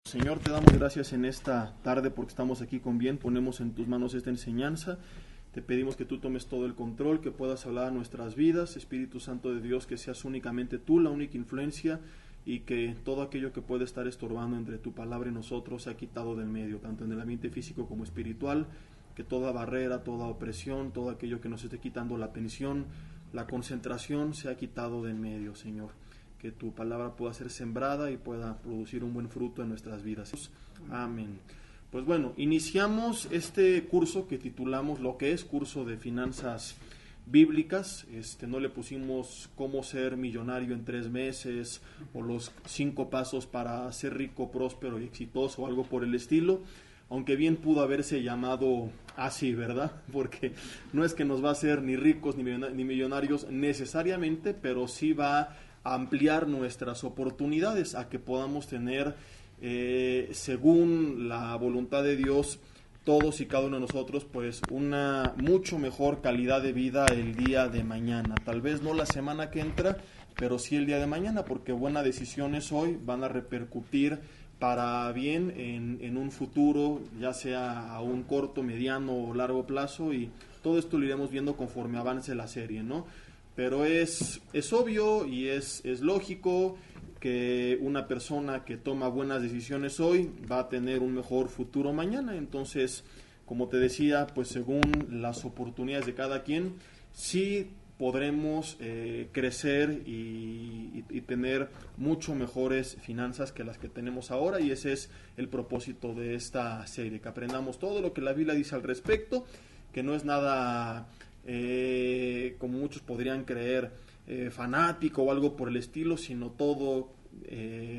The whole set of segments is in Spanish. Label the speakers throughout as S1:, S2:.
S1: Señor, te damos gracias en esta tarde porque estamos aquí con bien, ponemos en tus manos esta enseñanza, te pedimos que tú tomes todo el control, que puedas hablar a nuestras vidas, Espíritu Santo de Dios, que seas únicamente tú la única influencia y que todo aquello que puede estar estorbando entre tu palabra y nosotros sea quitado del medio, tanto en el ambiente físico como espiritual, que toda barrera, toda opresión, todo aquello que nos esté quitando la atención, la concentración sea quitado del medio, Señor. Que tu palabra pueda ser sembrada y pueda producir un buen fruto en nuestras vidas. Amén. Pues bueno, iniciamos este curso que titulamos lo que es curso de finanzas bíblicas. No le pusimos cómo ser millonario en 3 meses o los 5 pasos para ser rico, próspero y exitoso o algo por el estilo, aunque bien pudo haberse llamado así, ¿verdad? Porque no es que nos va a hacer ni ricos ni millonarios necesariamente, pero sí va a ampliar nuestras oportunidades a que podamos tener, según la voluntad de Dios, todos y cada uno de nosotros, pues una mucho mejor calidad de vida el día de mañana. Tal vez no la semana que entra, pero sí el día de mañana, porque buenas decisiones hoy van a repercutir para bien en un futuro, ya sea a un corto, mediano o largo plazo, y todo esto lo iremos viendo conforme avance la serie, ¿no? Pero es obvio y es lógico que una persona que toma buenas decisiones hoy va a tener un mejor futuro mañana. Entonces, como te decía, pues según las oportunidades de cada quien, sí podremos crecer y tener mucho mejores finanzas que las que tenemos ahora, y ese es el propósito de esta serie, que aprendamos todo lo que la Biblia dice al respecto, que no es nada como muchos podrían creer, fanático o algo por el estilo, sino todo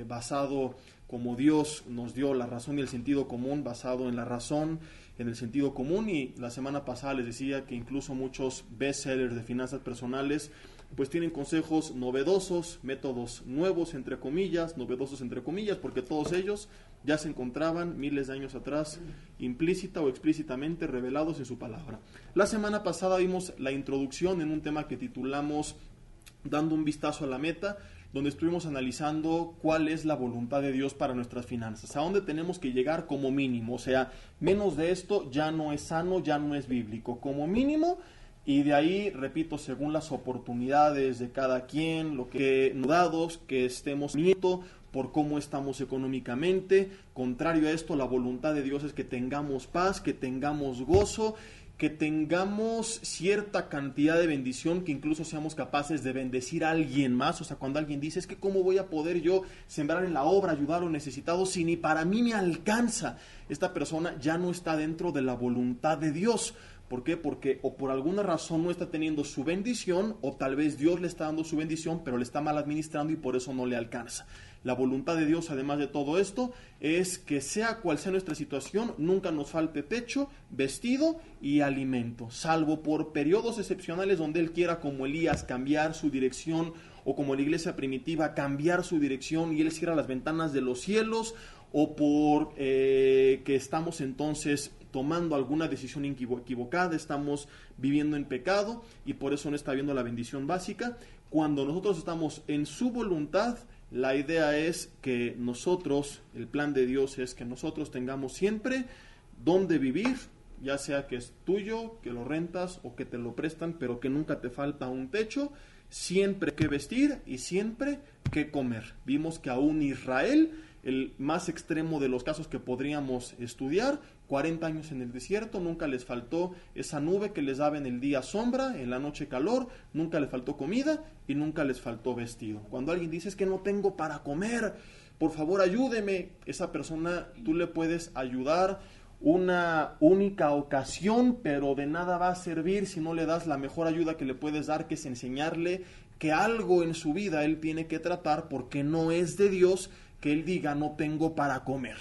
S1: basado como Dios nos dio la razón y el sentido común, basado en la razón, en el sentido común. Y la semana pasada les decía que incluso muchos bestsellers de finanzas personales pues tienen consejos novedosos, métodos nuevos entre comillas, novedosos entre comillas, porque todos ellos ya se encontraban miles de años atrás, implícita o explícitamente revelados en su palabra. La semana pasada vimos la introducción en un tema que titulamos Dando un vistazo a la meta, donde estuvimos analizando cuál es la voluntad de Dios para nuestras finanzas, a dónde tenemos que llegar como mínimo, o sea, menos de esto ya no es sano, ya no es bíblico, como mínimo. Y de ahí, repito, según las oportunidades de cada quien, lo que dados, que estemos nieto por cómo estamos económicamente. Contrario a esto, la voluntad de Dios es que tengamos paz, que tengamos gozo, que tengamos cierta cantidad de bendición, que incluso seamos capaces de bendecir a alguien más. O sea, cuando alguien dice, es que cómo voy a poder yo sembrar en la obra, ayudar a los necesitados, si ni para mí me alcanza. Esta persona ya no está dentro de la voluntad de Dios. ¿Por qué? Porque o por alguna razón no está teniendo su bendición, o tal vez Dios le está dando su bendición, pero le está mal administrando y por eso no le alcanza. La voluntad de Dios, además de todo esto, es que sea cual sea nuestra situación, nunca nos falte techo, vestido y alimento, salvo por periodos excepcionales donde Él quiera, como Elías, cambiar su dirección, o como la iglesia primitiva, cambiar su dirección y Él cierra las ventanas de los cielos, o por que estamos entonces tomando alguna decisión equivocada, estamos viviendo en pecado y por eso no está habiendo la bendición básica. Cuando nosotros estamos en su voluntad, la idea es que nosotros, el plan de Dios es que nosotros tengamos siempre donde vivir, ya sea que es tuyo, que lo rentas o que te lo prestan, pero que nunca te falta un techo, siempre que vestir y siempre que comer. Vimos que aún Israel, el más extremo de los casos que podríamos estudiar, 40 años en el desierto, nunca les faltó esa nube que les daba en el día sombra, en la noche calor, nunca les faltó comida y nunca les faltó vestido. Cuando alguien dice, es que no tengo para comer, por favor ayúdeme, esa persona tú le puedes ayudar una única ocasión, pero de nada va a servir si no le das la mejor ayuda que le puedes dar, que es enseñarle que algo en su vida él tiene que tratar, porque no es de Dios que él diga no tengo para comer.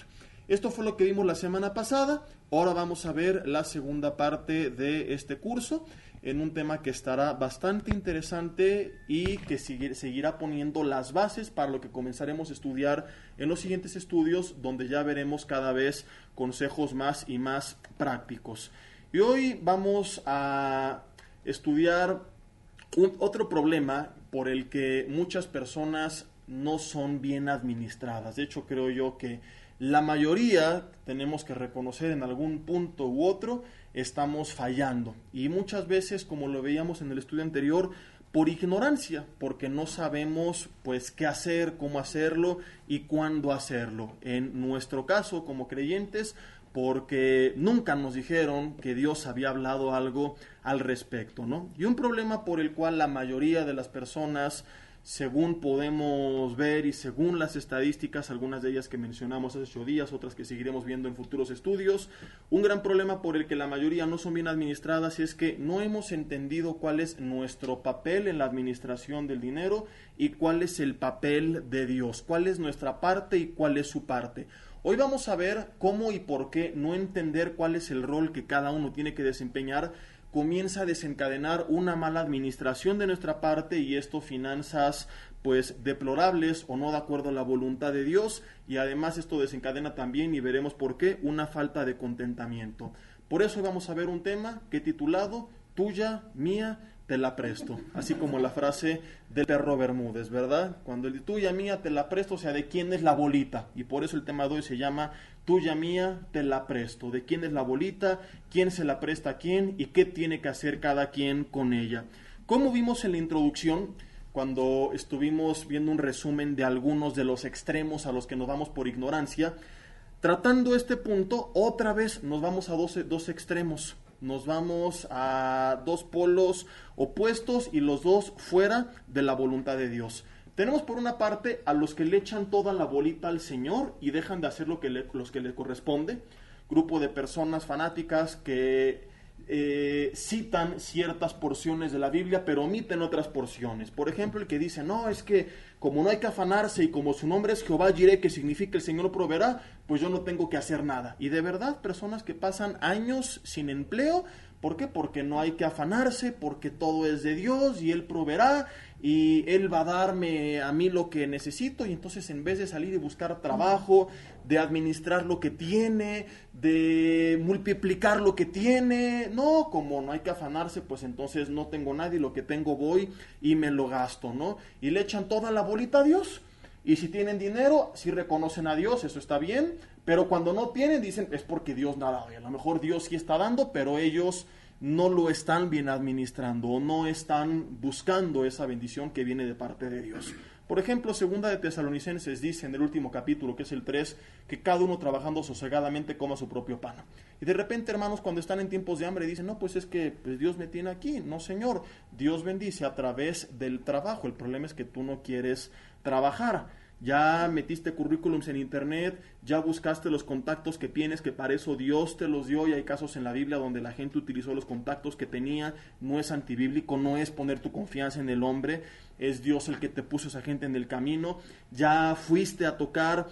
S1: Esto fue lo que vimos la semana pasada. Ahora vamos a ver la segunda parte de este curso en un tema que estará bastante interesante y que seguirá poniendo las bases para lo que comenzaremos a estudiar en los siguientes estudios, donde ya veremos cada vez consejos más y más prácticos. Y hoy vamos a estudiar otro problema por el que muchas personas no son bien administradas. De hecho, creo yo que La mayoría, tenemos que reconocer en algún punto u otro, estamos fallando. Y muchas veces, como lo veíamos en el estudio anterior, por ignorancia, porque no sabemos pues qué hacer, cómo hacerlo y cuándo hacerlo. En nuestro caso, como creyentes, porque nunca nos dijeron que Dios había hablado algo al respecto, ¿no? Y un problema por el cual la mayoría de las personas, según podemos ver y según las estadísticas, algunas de ellas que mencionamos hace 8 días, otras que seguiremos viendo en futuros estudios, un gran problema por el que la mayoría no son bien administradas es que no hemos entendido cuál es nuestro papel en la administración del dinero y cuál es el papel de Dios, cuál es nuestra parte y cuál es su parte. Hoy vamos a ver cómo y por qué no entender cuál es el rol que cada uno tiene que desempeñar comienza a desencadenar una mala administración de nuestra parte, y esto finanzas pues deplorables o no de acuerdo a la voluntad de Dios, y además esto desencadena también, y veremos por qué, una falta de contentamiento. Por eso hoy vamos a ver un tema que he titulado Tuya, mía, te la presto, así como la frase del perro Bermúdez, ¿verdad? Cuando el tuya, mía, te la presto, o sea, de quién es la bolita, y por eso el tema de hoy se llama Tuya, mía, te la presto, de quién es la bolita, quién se la presta a quién y qué tiene que hacer cada quien con ella. Como vimos en la introducción, cuando estuvimos viendo un resumen de algunos de los extremos a los que nos vamos por ignorancia, tratando este punto, otra vez nos vamos a dos extremos. Nos vamos a dos polos opuestos y los dos fuera de la voluntad de Dios. Tenemos por una parte a los que le echan toda la bolita al Señor y dejan de hacer los que le corresponde. Grupo de personas fanáticas que citan ciertas porciones de la Biblia pero omiten otras porciones. Por ejemplo, el que dice, no, es que como no hay que afanarse y como su nombre es Jehová Jireh, que significa el Señor proveerá, pues yo no tengo que hacer nada. Y de verdad, personas que pasan años sin empleo. ¿Por qué? Porque no hay que afanarse, porque todo es de Dios y Él proveerá y Él va a darme a mí lo que necesito. Y entonces, en vez de salir y buscar trabajo, de administrar lo que tiene, de multiplicar lo que tiene, no, como no hay que afanarse, pues entonces no tengo nada y lo que tengo voy y me lo gasto, ¿no? Y le echan toda la bolita a Dios. Y si tienen dinero, sí reconocen a Dios, eso está bien, pero cuando no tienen, dicen, es porque Dios nada. A lo mejor Dios sí está dando, pero ellos no lo están bien administrando, o no están buscando esa bendición que viene de parte de Dios. Por ejemplo, segunda de Tesalonicenses dice en el último capítulo, que es el 3, que cada uno trabajando sosegadamente coma su propio pan. Y de repente, hermanos, cuando están en tiempos de hambre, dicen, no, pues es que pues Dios me tiene aquí. No, Señor, Dios bendice a través del trabajo. El problema es que tú no quieres trabajar. Ya metiste currículums en internet, ya buscaste los contactos que tienes, que para eso Dios te los dio, y hay casos en la Biblia donde la gente utilizó los contactos que tenía. No es antibíblico, no es poner tu confianza en el hombre, es Dios el que te puso esa gente en el camino. Ya fuiste a tocar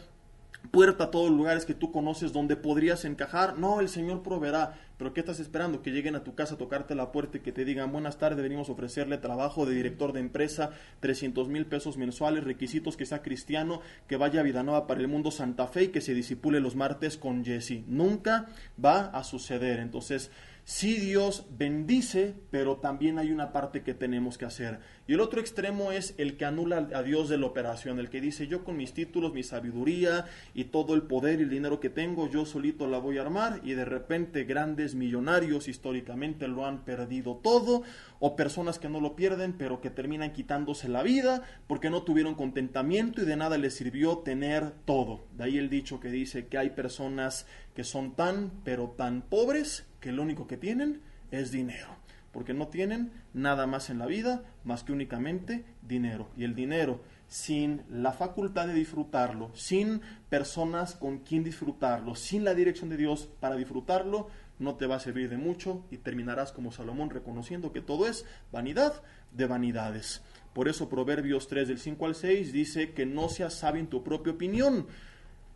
S1: puerta a todos los lugares que tú conoces donde podrías encajar. No, el Señor proveerá. Pero ¿qué estás esperando? Que lleguen a tu casa a tocarte la puerta y que te digan, buenas tardes, venimos a ofrecerle trabajo de director de empresa, 300,000 pesos mensuales, requisitos que sea cristiano, que vaya a Vidanova para el Mundo Santa Fe y que se disipule los martes con Jesse. Nunca va a suceder. Entonces, sí, Dios bendice, pero también hay una parte que tenemos que hacer. Y el otro extremo es el que anula a Dios de la operación, el que dice, yo con mis títulos, mi sabiduría y todo el poder y el dinero que tengo, yo solito la voy a armar, y de repente grandes millonarios históricamente lo han perdido todo, o personas que no lo pierden, pero que terminan quitándose la vida porque no tuvieron contentamiento y de nada les sirvió tener todo. De ahí el dicho que dice que hay personas que son tan, pero tan pobres que lo único que tienen es dinero, porque no tienen nada más en la vida más que únicamente dinero. Y el dinero, sin la facultad de disfrutarlo, sin personas con quien disfrutarlo, sin la dirección de Dios para disfrutarlo, no te va a servir de mucho y terminarás como Salomón reconociendo que todo es vanidad de vanidades. Por eso Proverbios 3 del 5 al 6 dice que no seas sabio en tu propia opinión.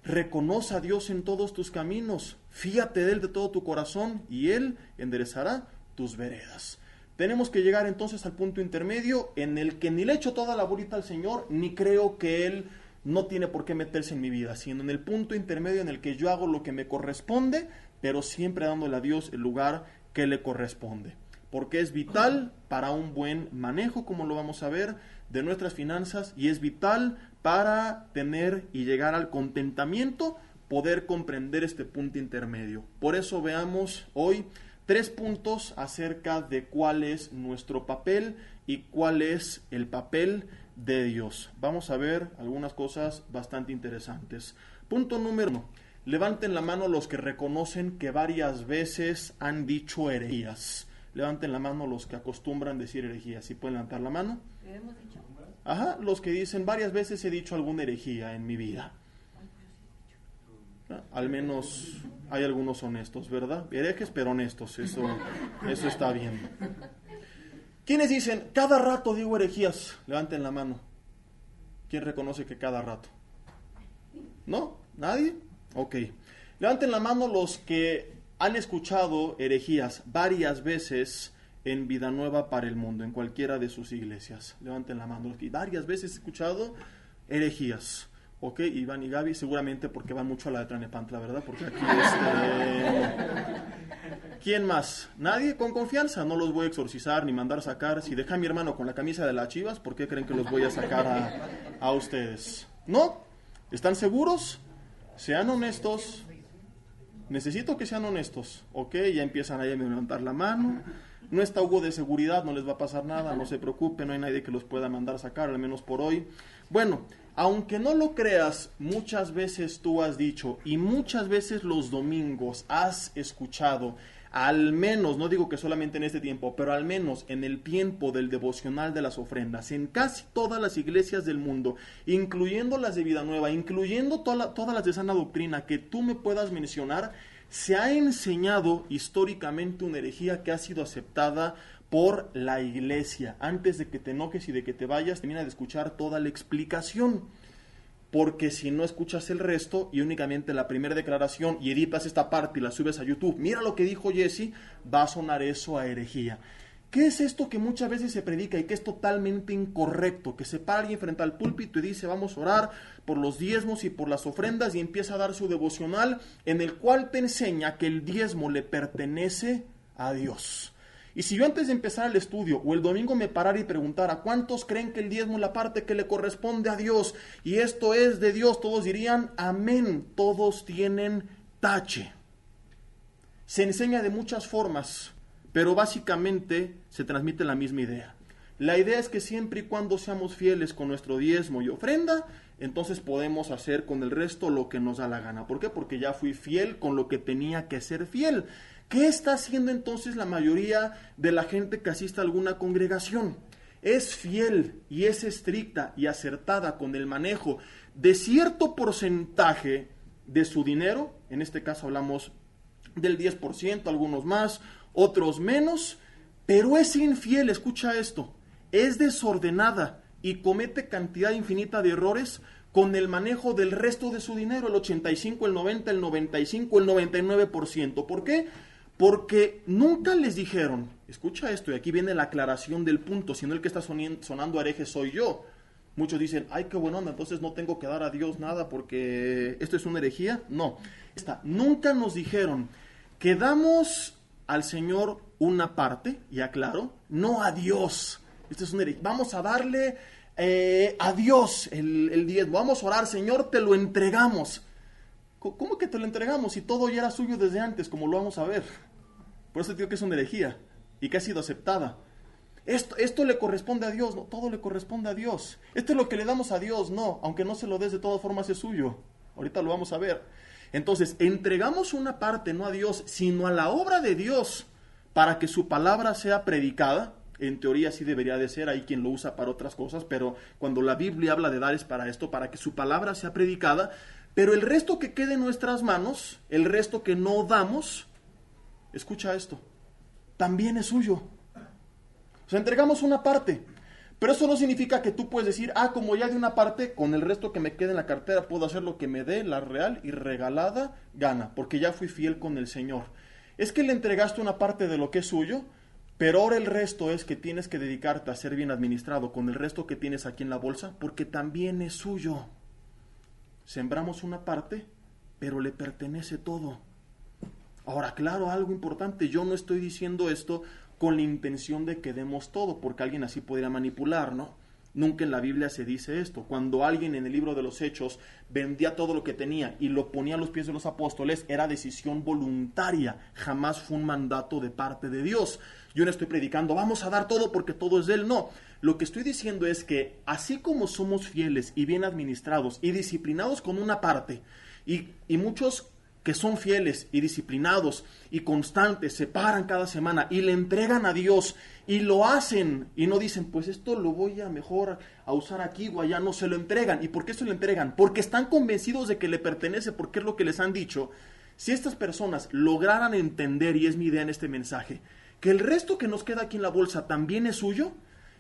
S1: Reconoce a Dios en todos tus caminos, fíate de Él de todo tu corazón y Él enderezará tus veredas. Tenemos que llegar entonces al punto intermedio en el que ni le echo toda la bolita al Señor, ni creo que Él no tiene por qué meterse en mi vida, sino en el punto intermedio en el que yo hago lo que me corresponde, pero siempre dándole a Dios el lugar que le corresponde. Porque es vital para un buen manejo, como lo vamos a ver, de nuestras finanzas, y es vital para tener y llegar al contentamiento poder comprender este punto intermedio. Por eso veamos hoy 3 puntos acerca de cuál es nuestro papel y cuál es el papel de Dios. Vamos a ver algunas cosas bastante interesantes. Punto número 1. Levanten la mano los que reconocen que varias veces han dicho herejías. Levanten la mano los que acostumbran decir herejías. ¿Sí pueden levantar la mano?
S2: ¿Qué hemos dicho?
S1: Ajá, los que dicen varias veces he dicho alguna herejía en mi vida. Al menos hay algunos honestos, ¿verdad? Herejes, pero honestos. Eso está bien. ¿Quiénes dicen, cada rato digo herejías? Levanten la mano. ¿Quién reconoce que cada rato? ¿No? ¿Nadie? Ok. Levanten la mano los que han escuchado herejías varias veces en Vida Nueva para el Mundo, en cualquiera de sus iglesias. Levanten la mano. Los que varias veces he escuchado herejías. Ok, Iván y Gaby, seguramente porque van mucho a la de Tlanepantla, ¿verdad? Porque aquí ¿Quién más? ¿Nadie? Con confianza, no los voy a exorcizar ni mandar sacar. Si deja a mi hermano con la camisa de las Chivas, ¿por qué creen que los voy a sacar a ustedes? ¿No? ¿Están seguros? Sean honestos. Necesito que sean honestos. Ok, ya empiezan ahí a levantar la mano. No está Hugo de seguridad, no les va a pasar nada, no se preocupen, no hay nadie que los pueda mandar a sacar, al menos por hoy. Bueno, aunque no lo creas, muchas veces tú has dicho, y muchas veces los domingos has escuchado, al menos, no digo que solamente en este tiempo, pero al menos en el tiempo del devocional de las ofrendas, en casi todas las iglesias del mundo, incluyendo las de Vida Nueva, incluyendo todas las de Sana Doctrina que tú me puedas mencionar, se ha enseñado históricamente una herejía que ha sido aceptada por la iglesia. Antes de que te enojes y de que te vayas, termina de escuchar toda la explicación. Porque si no escuchas el resto y únicamente la primera declaración y editas esta parte y la subes a YouTube, mira lo que dijo Jesse, va a sonar eso a herejía. ¿Qué es esto que muchas veces se predica y que es totalmente incorrecto? Que se para alguien frente al púlpito y dice, vamos a orar por los diezmos y por las ofrendas, y empieza a dar su devocional en el cual te enseña que el diezmo le pertenece a Dios. Y si yo antes de empezar el estudio o el domingo me parara y preguntara, ¿cuántos creen que el diezmo es la parte que le corresponde a Dios? Y esto es de Dios, todos dirían, amén, todos tienen tache. Se enseña de muchas formas, pero básicamente se transmite la misma idea. La idea es que siempre y cuando seamos fieles con nuestro diezmo y ofrenda, entonces podemos hacer con el resto lo que nos da la gana. ¿Por qué? Porque ya fui fiel con lo que tenía que ser fiel. ¿Qué está haciendo entonces la mayoría de la gente que asiste a alguna congregación? Es fiel y es estricta y acertada con el manejo de cierto porcentaje de su dinero. En este caso hablamos del 10%, algunos más, otros menos, pero es infiel, escucha esto, es desordenada y comete cantidad infinita de errores con el manejo del resto de su dinero, el 85, el 90, el 95, el 99%. ¿Por qué? Porque nunca les dijeron, escucha esto, y aquí viene la aclaración del punto, si no el que está sonando hereje soy yo. Muchos dicen, ay, qué buena onda, entonces no tengo que dar a Dios nada porque esto es una herejía. No, nunca nos dijeron que damos al Señor una parte, y aclaro, no a Dios. Esto es una herejía. Vamos a darle a Dios el diezmo. Vamos a orar, Señor, te lo entregamos. ¿Cómo que te lo entregamos si todo ya era suyo desde antes, como lo vamos a ver? Por eso digo que es una herejía y que ha sido aceptada. Esto le corresponde a Dios, no, todo le corresponde a Dios. Esto es lo que le damos a Dios, no, aunque no se lo des, de todas formas es suyo. Ahorita lo vamos a ver. Entonces, entregamos una parte no a Dios, sino a la obra de Dios para que su palabra sea predicada. En teoría sí debería de ser, hay quien lo usa para otras cosas, pero cuando la Biblia habla de dar es para esto, para que su palabra sea predicada. Pero el resto que quede en nuestras manos, el resto que no damos, escucha esto, también es suyo. O sea, entregamos una parte, pero eso no significa que tú puedes decir, como ya de una parte, con el resto que me quede en la cartera puedo hacer lo que me dé la real y regalada gana, porque ya fui fiel con el Señor. Es que le entregaste una parte de lo que es suyo, pero ahora el resto es que tienes que dedicarte a ser bien administrado con el resto que tienes aquí en la bolsa, porque también es suyo. Sembramos una parte, pero le pertenece todo. Ahora, claro, algo importante, yo no estoy diciendo esto con la intención de que demos todo, porque alguien así podría manipular, ¿no? Nunca en la Biblia se dice esto. Cuando alguien en el libro de los Hechos vendía todo lo que tenía y lo ponía a los pies de los apóstoles, era decisión voluntaria, jamás fue un mandato de parte de Dios. Yo no estoy predicando, vamos a dar todo porque todo es de Él, no. Lo que estoy diciendo es que así como somos fieles y bien administrados y disciplinados con una parte, y muchos que son fieles y disciplinados y constantes, se paran cada semana y le entregan a Dios y lo hacen y no dicen, pues esto lo voy a mejor a usar aquí o allá, no, se lo entregan. ¿Y por qué se lo entregan? Porque están convencidos de que le pertenece, porque es lo que les han dicho. Si estas personas lograran entender, y es mi idea en este mensaje, que el resto que nos queda aquí en la bolsa también es suyo,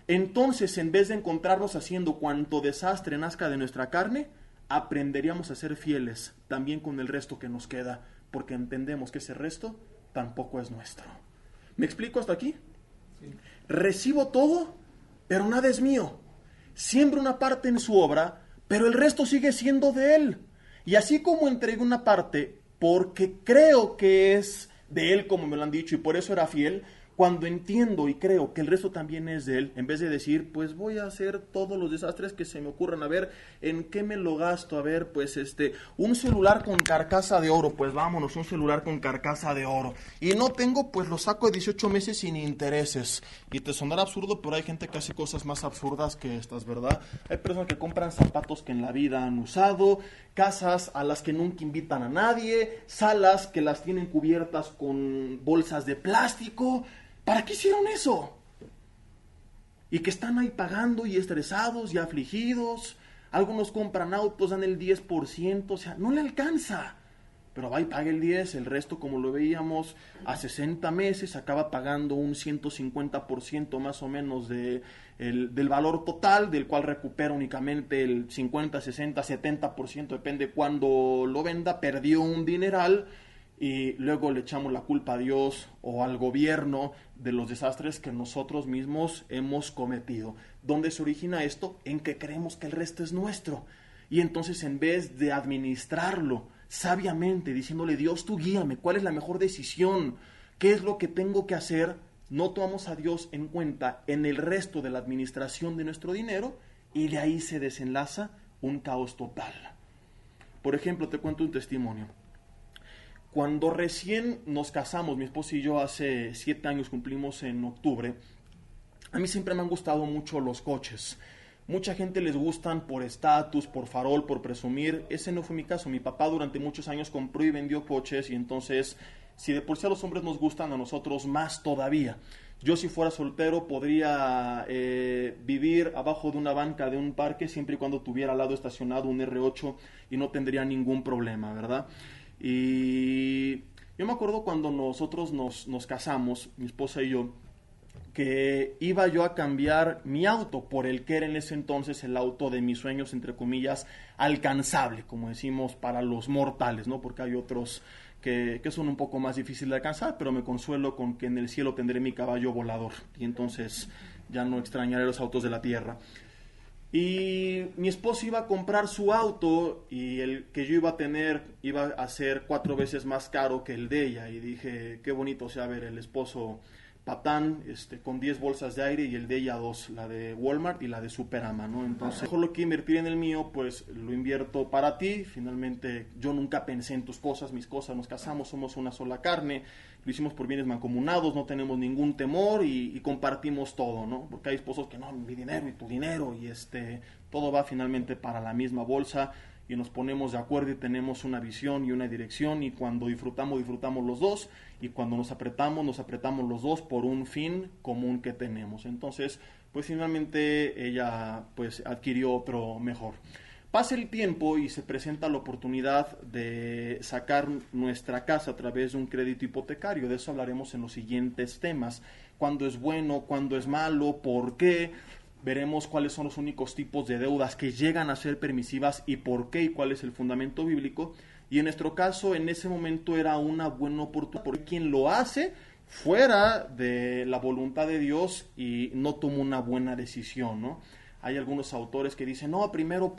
S1: entonces en vez de encontrarnos haciendo cuanto desastre nazca de nuestra carne, aprenderíamos a ser fieles también con el resto que nos queda, porque entendemos que ese resto tampoco es nuestro. ¿Me explico hasta aquí? Sí. Recibo todo, pero nada es mío. Siembro una parte en su obra, pero el resto sigue siendo de Él. Y así como entregué una parte porque creo que es de Él, como me lo han dicho, y por eso era fiel, cuando entiendo y creo que el resto también es de Él, en vez de decir, pues voy a hacer todos los desastres que se me ocurran, a ver, ¿en qué me lo gasto? A ver, pues un celular con carcasa de oro, pues vámonos, un celular con carcasa de oro. Y no tengo, pues lo saco de 18 meses sin intereses. Y te sonará absurdo, pero hay gente que hace cosas más absurdas que estas, ¿verdad? Hay personas que compran zapatos que en la vida han usado, casas a las que nunca invitan a nadie, salas que las tienen cubiertas con bolsas de plástico. ¿Para qué hicieron eso? Y que están ahí pagando y estresados y afligidos. Algunos compran autos, dan el 10%, o sea, no le alcanza. Pero va y paga el 10%, el resto, como lo veíamos, a 60 meses acaba pagando un 150% más o menos del valor total, del cual recupera únicamente el 50, 60, 70%, depende cuándo lo venda, perdió un dineral. Y luego le echamos la culpa a Dios o al gobierno de los desastres que nosotros mismos hemos cometido. ¿Dónde se origina esto? En que creemos que el resto es nuestro. Y entonces en vez de administrarlo sabiamente, diciéndole, Dios, tú guíame, ¿cuál es la mejor decisión? ¿Qué es lo que tengo que hacer? No tomamos a Dios en cuenta en el resto de la administración de nuestro dinero y de ahí se desenlaza un caos total. Por ejemplo, te cuento un testimonio. Cuando recién nos casamos, mi esposa y yo hace 7 años cumplimos en octubre, a mí siempre me han gustado mucho los coches. Mucha gente les gustan por estatus, por farol, por presumir. Ese no fue mi caso. Mi papá durante muchos años compró y vendió coches y entonces, si de por sí a los hombres nos gustan, a nosotros más todavía. Yo si fuera soltero podría vivir abajo de una banca de un parque siempre y cuando tuviera al lado estacionado un R8 y no tendría ningún problema, ¿verdad? Y yo me acuerdo cuando nosotros nos casamos, mi esposa y yo, que iba yo a cambiar mi auto por el que era en ese entonces el auto de mis sueños, entre comillas, alcanzable, como decimos, para los mortales, ¿no? Porque hay otros que son un poco más difíciles de alcanzar, pero me consuelo con que en el cielo tendré mi caballo volador y entonces ya no extrañaré los autos de la tierra. Y mi esposo iba a comprar su auto y el que yo iba a tener iba a ser 4 veces más caro que el de ella. Y dije, qué bonito, o sea, ver el esposo patán con 10 bolsas de aire y el de ella 2, la de Walmart y la de Superama, ¿no? Entonces, mejor lo que invertir en el mío, pues lo invierto para ti. Finalmente, yo nunca pensé en tus cosas, mis cosas, nos casamos, somos una sola carne. Lo hicimos por bienes mancomunados, no tenemos ningún temor y compartimos todo, ¿no? Porque hay esposos que no, mi dinero y tu dinero y todo va finalmente para la misma bolsa y nos ponemos de acuerdo y tenemos una visión y una dirección y cuando disfrutamos los dos y cuando nos apretamos los dos por un fin común que tenemos. Entonces, pues finalmente ella pues adquirió otro mejor. Pasa el tiempo y se presenta la oportunidad de sacar nuestra casa a través de un crédito hipotecario. De eso hablaremos en los siguientes temas. ¿Cuándo es bueno? ¿Cuándo es malo? ¿Por qué? Veremos cuáles son los únicos tipos de deudas que llegan a ser permisivas y por qué y cuál es el fundamento bíblico. Y en nuestro caso, en ese momento era una buena oportunidad porque quien lo hace fuera de la voluntad de Dios y no tomó una buena decisión, ¿no? Hay algunos autores que dicen, no, primero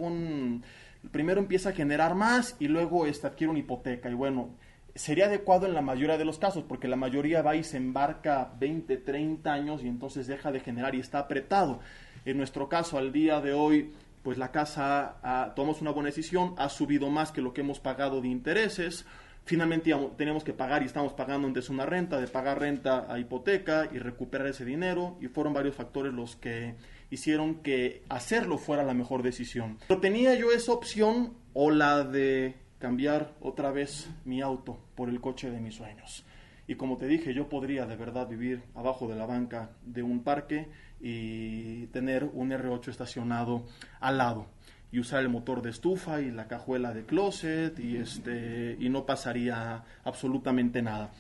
S1: empieza a generar más y luego adquiere una hipoteca. Y bueno, sería adecuado en la mayoría de los casos, porque la mayoría va y se embarca 20, 30 años y entonces deja de generar y está apretado. En nuestro caso, al día de hoy, pues la casa, tomamos una buena decisión, ha subido más que lo que hemos pagado de intereses. Finalmente tenemos que pagar y estamos pagando antes una renta, de pagar renta a hipoteca y recuperar ese dinero, y fueron varios factores los que hicieron que hacerlo fuera la mejor decisión. Pero tenía yo esa opción o la de cambiar otra vez mi auto por el coche de mis sueños. Y como te dije, yo podría de verdad vivir abajo de la banca de un parque y tener un R8 estacionado al lado y usar el motor de estufa y la cajuela de closet y no pasaría absolutamente nada.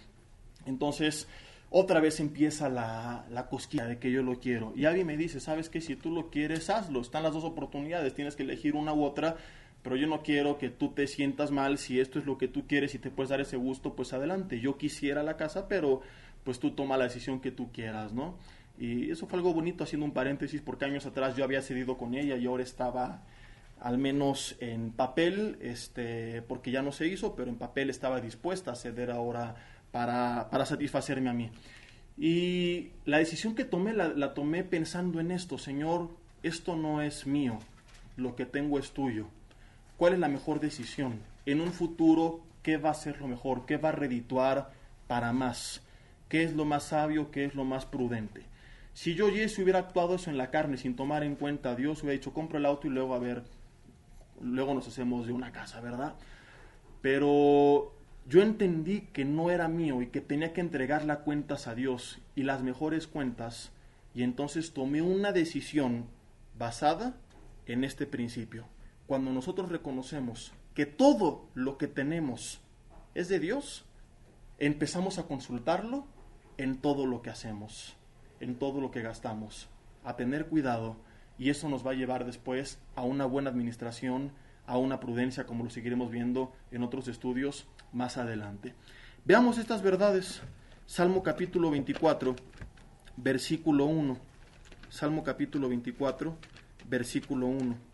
S1: Entonces, otra vez empieza la cosquilla de que yo lo quiero. Y Abby me dice, ¿sabes qué? Si tú lo quieres, hazlo. Están las dos oportunidades, tienes que elegir una u otra, pero yo no quiero que tú te sientas mal. Si esto es lo que tú quieres y te puedes dar ese gusto, pues adelante. Yo quisiera la casa, pero pues tú toma la decisión que tú quieras, ¿no? Y eso fue algo bonito, haciendo un paréntesis, porque años atrás yo había cedido con ella y ahora estaba, al menos en papel, porque ya no se hizo, pero en papel estaba dispuesta a ceder ahora para satisfacerme a mí. Y la decisión que tomé, la tomé pensando en esto: Señor, esto no es mío, lo que tengo es tuyo. ¿Cuál es la mejor decisión? En un futuro, ¿qué va a ser lo mejor? ¿Qué va a redituar para más? ¿Qué es lo más sabio? ¿Qué es lo más prudente? Si yo, Jesse, hubiera actuado eso en la carne sin tomar en cuenta a Dios, hubiera dicho, compro el auto y luego nos hacemos de una casa, ¿verdad? Pero yo entendí que no era mío y que tenía que entregar las cuentas a Dios, y las mejores cuentas, y entonces tomé una decisión basada en este principio. Cuando nosotros reconocemos que todo lo que tenemos es de Dios, empezamos a consultarlo en todo lo que hacemos, en todo lo que gastamos, a tener cuidado, y eso nos va a llevar después a una buena administración, a una prudencia, como lo seguiremos viendo en otros estudios más adelante. Veamos estas verdades. Salmo capítulo 24, versículo 1. Salmo capítulo 24, versículo 1.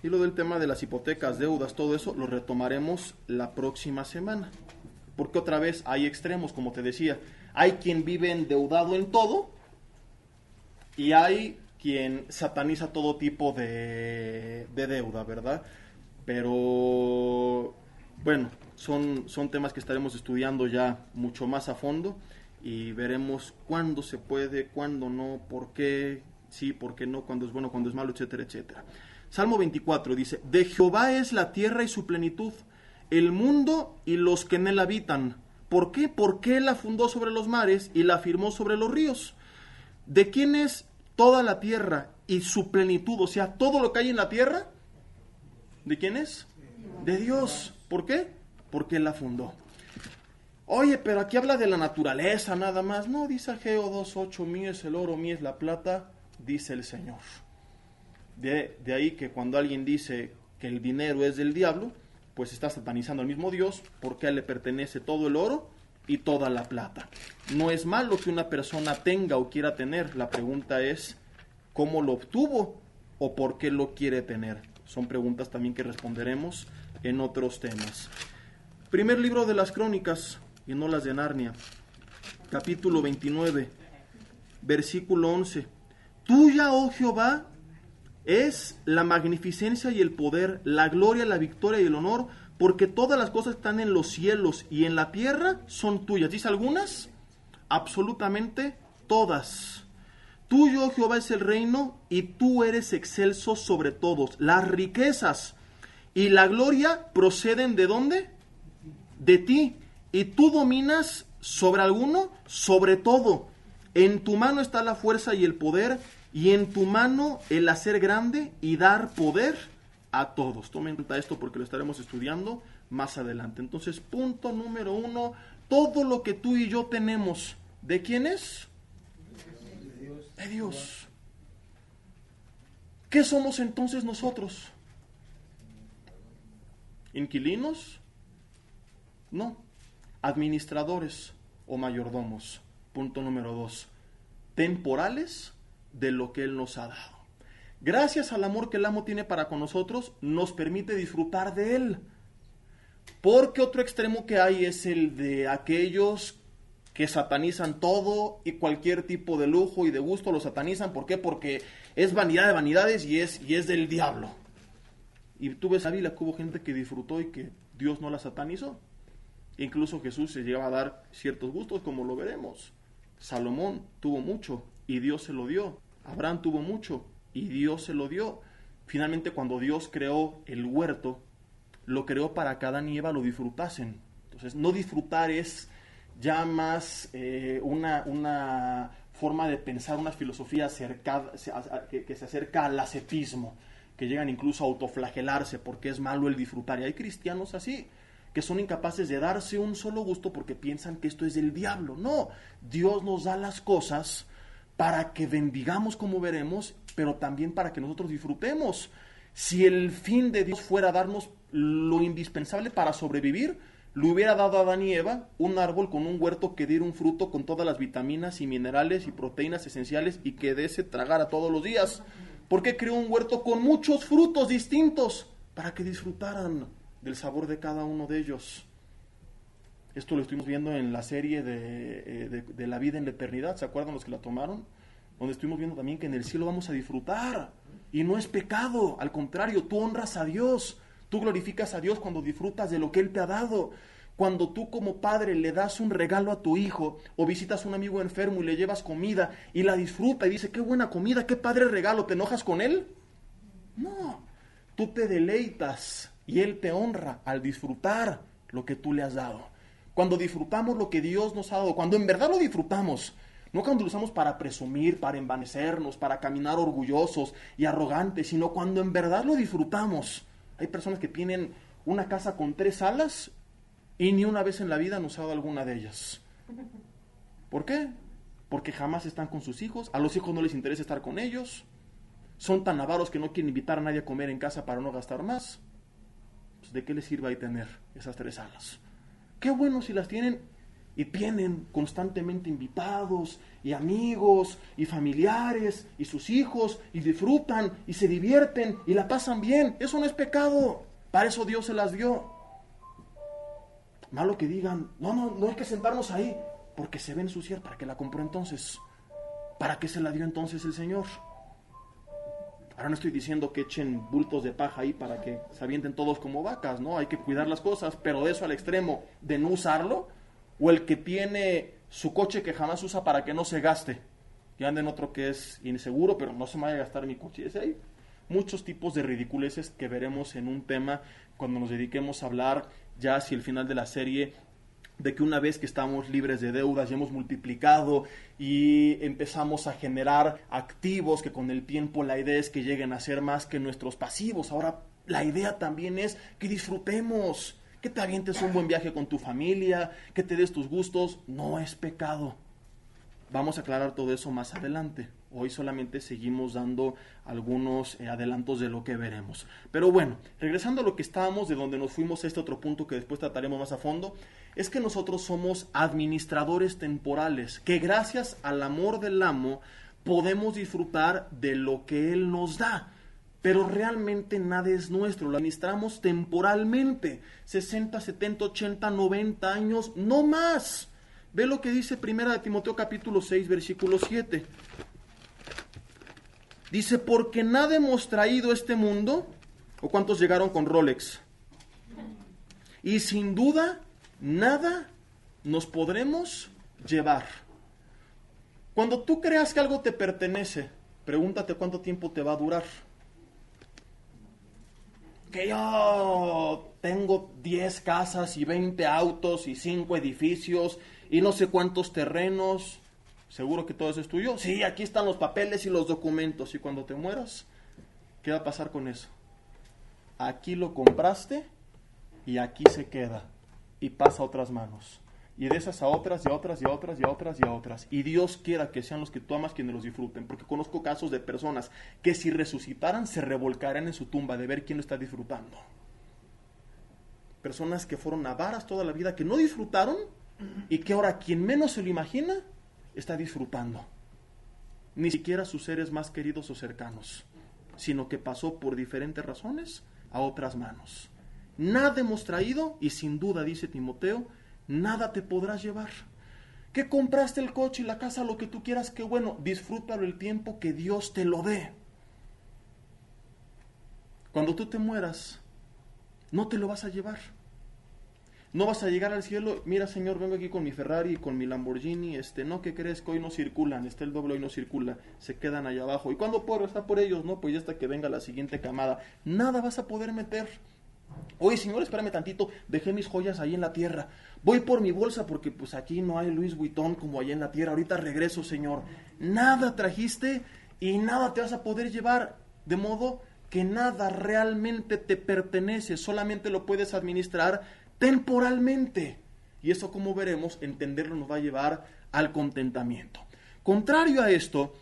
S1: Y lo del tema de las hipotecas, deudas, todo eso lo retomaremos la próxima semana. Porque otra vez hay extremos, como te decía. Hay quien vive endeudado en todo y hay quien sataniza todo tipo de deuda, ¿verdad? Pero bueno, son temas que estaremos estudiando ya mucho más a fondo, y veremos cuándo se puede, cuándo no, por qué sí, por qué no, cuándo es bueno, cuándo es malo, etcétera, etcétera. Salmo 24 dice, de Jehová es la tierra y su plenitud, el mundo y los que en él habitan. ¿Por qué? Porque él la fundó sobre los mares y la firmó sobre los ríos. ¿De quién es toda la tierra y su plenitud? O sea, todo lo que hay en la tierra, ¿de quién es? De Dios. ¿Por qué? Porque él la fundó. Oye, pero aquí habla de la naturaleza nada más. No, dice Ageo 2:8, mío es el oro, mío es la plata, dice el Señor. De ahí que cuando alguien dice que el dinero es del diablo, pues está satanizando al mismo Dios, porque a él le pertenece todo el oro y toda la plata. No es malo que una persona tenga o quiera tener, la pregunta es cómo lo obtuvo o por qué lo quiere tener. Son preguntas también que responderemos en otros temas. Primer libro de las Crónicas, y no las de Narnia, capítulo 29, versículo 11. Tuya, oh Jehová, es la magnificencia y el poder, la gloria, la victoria y el honor, porque todas las cosas que están en los cielos y en la tierra son tuyas. ¿Dice algunas? Absolutamente todas. Tuyo, Jehová, es el reino, y tú eres excelso sobre todos. Las riquezas y la gloria proceden ¿de dónde? De ti. Y tú dominas sobre alguno, sobre todo. En tu mano está la fuerza y el poder, y en tu mano el hacer grande y dar poder a todos. Tomen en cuenta esto porque lo estaremos estudiando más adelante. Entonces, punto número 1, todo lo que tú y yo tenemos, ¿de quién es? De Dios. ¿Qué somos entonces nosotros? ¿Inquilinos? No. Administradores o mayordomos. Punto número 2. Temporales de lo que Él nos ha dado. gracias al amor que el amo tiene para con nosotros, nos permite disfrutar de él. Porque otro extremo que hay es el de aquellos que satanizan todo y cualquier tipo de lujo y de gusto lo satanizan. ¿Por qué? Porque es vanidad de vanidades y es del diablo. Y tú ves a la Biblia que hubo gente que disfrutó y que Dios no la satanizó. Incluso Jesús se llegaba a dar ciertos gustos, como lo veremos. Salomón tuvo mucho y Dios se lo dio. Abraham tuvo mucho y Dios se lo dio. Finalmente, cuando Dios creó el huerto, lo creó para que Adán y Eva lo disfrutasen. Entonces, no disfrutar es ya más una forma de pensar, una filosofía que se acerca al ascetismo, que llegan incluso a autoflagelarse porque es malo el disfrutar. Y hay cristianos así, que son incapaces de darse un solo gusto porque piensan que esto es del diablo. No, Dios nos da las cosas para que bendigamos, como veremos, pero también para que nosotros disfrutemos. Si el fin de Dios fuera darnos lo indispensable para sobrevivir, le hubiera dado a Adán y Eva un árbol con un huerto que diera un fruto con todas las vitaminas y minerales y proteínas esenciales y que de ese tragara todos los días. ¿Por qué creó un huerto con muchos frutos distintos? Para que disfrutaran del sabor de cada uno de ellos. Esto lo estuvimos viendo en la serie de La vida en la eternidad, ¿se acuerdan los que la tomaron? Donde estuvimos viendo también que en el cielo vamos a disfrutar, y no es pecado, al contrario, tú honras a Dios, tú glorificas a Dios cuando disfrutas de lo que Él te ha dado. Cuando tú como padre le das un regalo a tu hijo, o visitas a un amigo enfermo y le llevas comida, y la disfruta y dice, qué buena comida, qué padre regalo, ¿te enojas con él? No, tú te deleitas y Él te honra al disfrutar lo que tú le has dado. Cuando disfrutamos lo que Dios nos ha dado, cuando en verdad lo disfrutamos, no cuando lo usamos para presumir, para envanecernos, para caminar orgullosos y arrogantes, sino cuando en verdad lo disfrutamos. Hay personas que tienen una casa con 3 salas y ni una vez en la vida han usado alguna de ellas. ¿Por qué? Porque jamás están con sus hijos, a los hijos no les interesa estar con ellos, son tan avaros que no quieren invitar a nadie a comer en casa para no gastar más. Pues, ¿de qué les sirve ahí tener esas 3 salas? Qué bueno si las tienen y tienen constantemente invitados y amigos y familiares y sus hijos y disfrutan y se divierten y la pasan bien. Eso no es pecado, para eso Dios se las dio. Malo que digan, no hay que sentarnos ahí porque se va a ensuciar. ¿Para qué la compró entonces? ¿Para qué se la dio entonces el Señor? Ahora no estoy diciendo que echen bultos de paja ahí para que se avienten todos como vacas, ¿no? Hay que cuidar las cosas, pero de eso al extremo de no usarlo, o el que tiene su coche que jamás usa para que no se gaste, y anda en otro que es inseguro, pero no se me vaya a gastar mi coche. Hay muchos tipos de ridiculeces que veremos en un tema cuando nos dediquemos a hablar ya hacia el final de la serie, de que una vez que estamos libres de deudas y hemos multiplicado y empezamos a generar activos que con el tiempo la idea es que lleguen a ser más que nuestros pasivos. Ahora la idea también es que disfrutemos, que te avientes un buen viaje con tu familia, que te des tus gustos. No es pecado. Vamos a aclarar todo eso más adelante. Hoy solamente seguimos dando algunos adelantos de lo que veremos. Pero bueno, regresando a lo que estábamos, de donde nos fuimos a este otro punto que después trataremos más a fondo, es que nosotros somos administradores temporales, que gracias al amor del amo podemos disfrutar de lo que Él nos da. Pero realmente nada es nuestro, lo administramos temporalmente, 60, 70, 80, 90 años, no más. Ve lo que dice 1 Timoteo capítulo 6, versículo 7. Dice, porque nada hemos traído a este mundo, ¿o cuántos llegaron con Rolex? Y sin duda, nada nos podremos llevar. Cuando tú creas que algo te pertenece, pregúntate cuánto tiempo te va a durar. Que yo tengo 10 casas y 20 autos y 5 edificios y no sé cuántos terrenos. ¿Seguro que todo eso es tuyo? Sí, aquí están los papeles y los documentos. ¿Y cuando te mueras? ¿Qué va a pasar con eso? Aquí lo compraste y aquí se queda. Y pasa a otras manos. Y de esas a otras, y a otras, y a otras, y a otras, y a otras. Y Dios quiera que sean los que tú amas quienes los disfruten. Porque conozco casos de personas que si resucitaran se revolcaran en su tumba de ver quién lo está disfrutando. Personas que fueron avaras toda la vida, que no disfrutaron y que ahora quien menos se lo imagina está disfrutando. Ni siquiera sus seres más queridos o cercanos. sino que pasó por diferentes razones a otras manos. Nada hemos traído y sin duda, dice Timoteo, nada te podrás llevar. Que compraste el coche y la casa, lo que tú quieras, qué bueno, disfrútalo el tiempo que Dios te lo dé. Cuando tú te mueras, no te lo vas a llevar. No vas a llegar al cielo, mira Señor, vengo aquí con mi Ferrari y con mi Lamborghini, no, ¿qué crees? Que hoy no circulan, el doble hoy no circula, se quedan allá abajo. ¿Y cuándo puedo estar por ellos? No, pues ya hasta que venga la siguiente camada. Nada vas a poder meter. Oye, Señor, espérame tantito, dejé mis joyas ahí en la tierra. Voy por mi bolsa porque pues aquí no hay Louis Vuitton como allá en la tierra. Ahorita regreso, Señor. Nada trajiste y nada te vas a poder llevar. De modo que nada realmente te pertenece, solamente lo puedes administrar temporalmente. Y eso, como veremos, entenderlo nos va a llevar al contentamiento. Contrario a esto,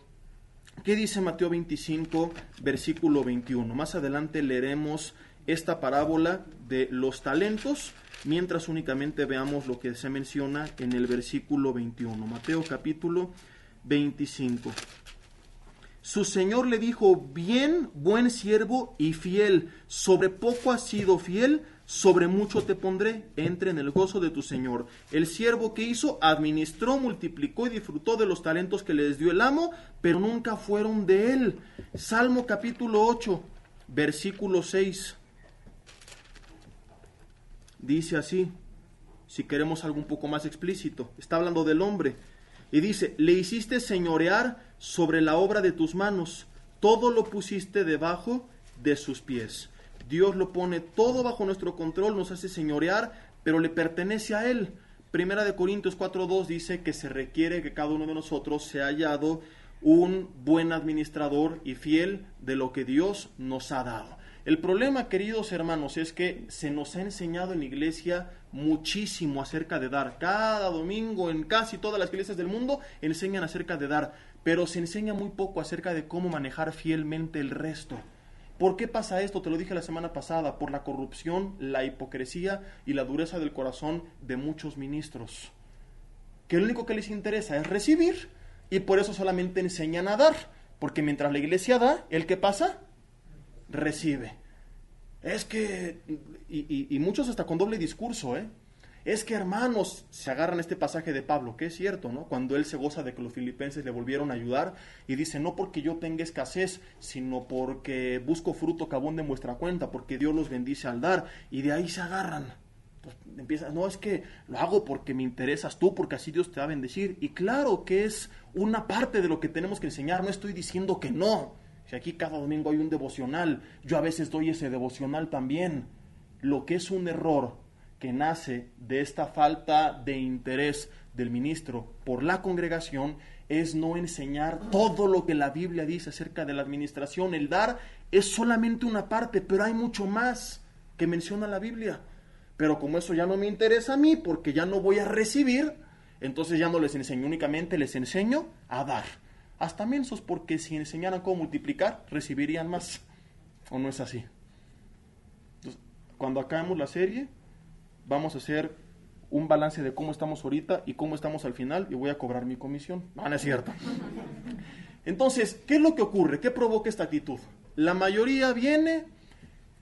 S1: ¿qué dice Mateo 25, versículo 21? Más adelante leeremos esta parábola de los talentos, mientras únicamente veamos lo que se menciona en el versículo 21. Mateo capítulo 25. Su señor le dijo: bien, buen siervo y fiel, sobre poco has sido fiel, sobre mucho te pondré, entra en el gozo de tu señor. El siervo que hizo, administró, multiplicó y disfrutó de los talentos que les dio el amo, pero nunca fueron de él. Salmo capítulo 8, versículo 6. Dice así, si queremos algo un poco más explícito, está hablando del hombre, y dice: le hiciste señorear sobre la obra de tus manos, todo lo pusiste debajo de sus pies. Dios lo pone todo bajo nuestro control, nos hace señorear, pero le pertenece a Él. Primera de Corintios 4:2 dice que se requiere que cada uno de nosotros sea hallado un buen administrador y fiel de lo que Dios nos ha dado. El problema, queridos hermanos, es que se nos ha enseñado en la iglesia muchísimo acerca de dar. Cada domingo en casi todas las iglesias del mundo enseñan acerca de dar, pero se enseña muy poco acerca de cómo manejar fielmente el resto. ¿Por qué pasa esto? Te lo dije la semana pasada, por la corrupción, la hipocresía y la dureza del corazón de muchos ministros, que lo único que les interesa es recibir y por eso solamente enseñan a dar, porque mientras la iglesia da, ¿el qué pasa? Recibe. Es que, y muchos hasta con doble discurso, es que, hermanos, se agarran este pasaje de Pablo, que es cierto, ¿no? Cuando él se goza de que los filipenses le volvieron a ayudar y dice: no porque yo tenga escasez, sino porque busco fruto que abunde en vuestra cuenta, porque Dios los bendice al dar, y de ahí se agarran. Pues empieza, no, es que lo hago porque me interesas tú, porque así Dios te va a bendecir. Y claro que es una parte de lo que tenemos que enseñar, no estoy diciendo que no. Si aquí cada domingo hay un devocional, yo a veces doy ese devocional también. Lo que es un error que nace de esta falta de interés del ministro por la congregación es no enseñar todo lo que la Biblia dice acerca de la administración. El dar es solamente una parte, pero hay mucho más que menciona la Biblia. Pero como eso ya no me interesa a mí, porque ya no voy a recibir, entonces ya no les enseño, únicamente les enseño a dar. Hasta mensos, porque si enseñaran cómo multiplicar, recibirían más. ¿O no es así? Entonces, cuando acabemos la serie, vamos a hacer un balance de cómo estamos ahorita y cómo estamos al final, y voy a cobrar mi comisión. No es cierto. Entonces, ¿qué es lo que ocurre? ¿Qué provoca esta actitud? La mayoría viene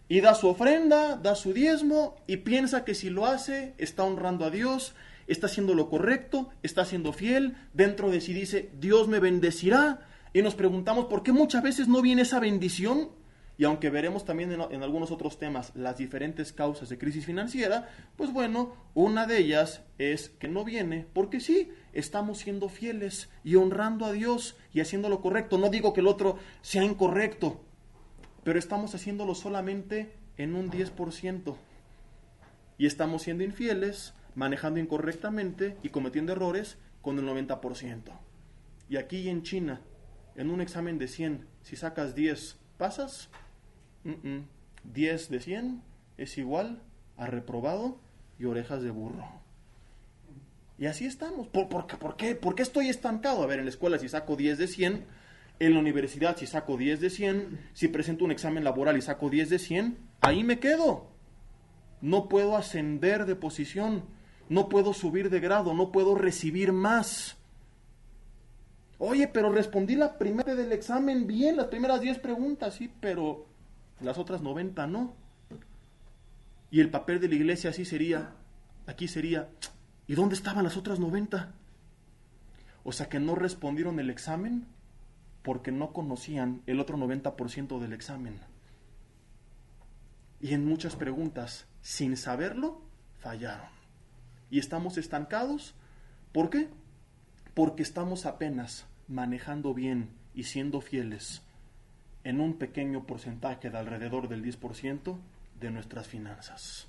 S1: y da su ofrenda, da su diezmo, y piensa que si lo hace, está honrando a Dios, está haciendo lo correcto, está siendo fiel, dentro de sí dice: Dios me bendecirá, y nos preguntamos por qué muchas veces no viene esa bendición. Y aunque veremos también en algunos otros temas las diferentes causas de crisis financiera, pues bueno, una de ellas es que no viene, porque sí, estamos siendo fieles y honrando a Dios y haciendo lo correcto. No digo que el otro sea incorrecto, pero estamos haciéndolo solamente en un 10%. Y estamos siendo infieles, manejando incorrectamente y cometiendo errores con el 90%. Y aquí en China, en un examen de 100, si sacas 10, ¿pasas? 10 de 100 es igual a reprobado y orejas de burro. Y así estamos. ¿Por qué? ¿Por qué estoy estancado? A ver, en la escuela si saco 10 de 100, en la universidad si saco 10 de 100, si presento un examen laboral y saco 10 de 100, ahí me quedo. No puedo ascender de posición, no puedo subir de grado, no puedo recibir más. Oye, pero respondí la primera del examen bien, las primeras 10 preguntas, sí, pero las otras 90 no. Y el papel de la iglesia así sería, aquí sería, ¿y dónde estaban las otras 90? O sea que no respondieron el examen porque no conocían el otro 90% del examen. Y en muchas preguntas, sin saberlo, fallaron. Y estamos estancados. ¿Por qué? Porque estamos apenas manejando bien y siendo fieles en un pequeño porcentaje de alrededor del 10% de nuestras finanzas.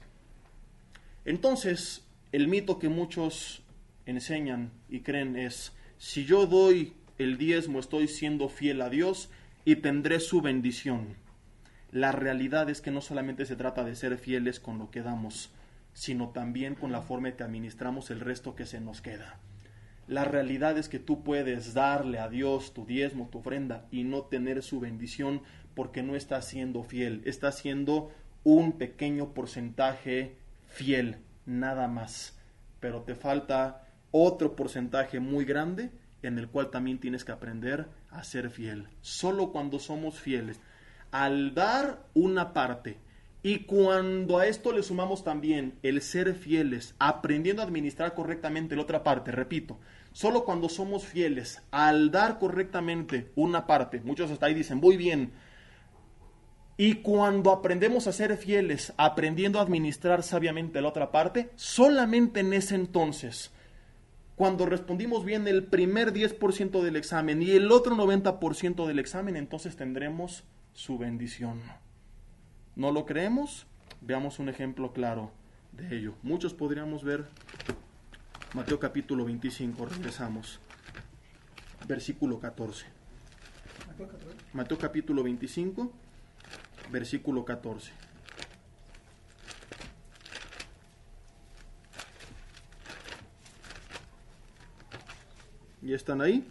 S1: Entonces, el mito que muchos enseñan y creen es, si yo doy el diezmo, estoy siendo fiel a Dios y tendré su bendición. La realidad es que no solamente se trata de ser fieles con lo que damos, sino también con la forma en que administramos el resto que se nos queda. La realidad es que tú puedes darle a Dios tu diezmo, tu ofrenda, y no tener su bendición porque no estás siendo fiel. Estás siendo un pequeño porcentaje fiel, nada más. Pero te falta otro porcentaje muy grande en el cual también tienes que aprender a ser fiel. Solo cuando somos fieles, al dar una parte, y cuando a esto le sumamos también el ser fieles, aprendiendo a administrar correctamente la otra parte, repito, solo cuando somos fieles, al dar correctamente una parte, muchos hasta ahí dicen, voy bien, y cuando aprendemos a ser fieles, aprendiendo a administrar sabiamente la otra parte, solamente en ese entonces, cuando respondimos bien el primer 10% del examen y el otro 90% del examen, entonces tendremos su bendición. ¿No lo creemos? Veamos un ejemplo claro de ello. Muchos podríamos ver Mateo capítulo 25, regresamos. Versículo 14. Mateo capítulo 25, versículo 14. ¿Ya están ahí?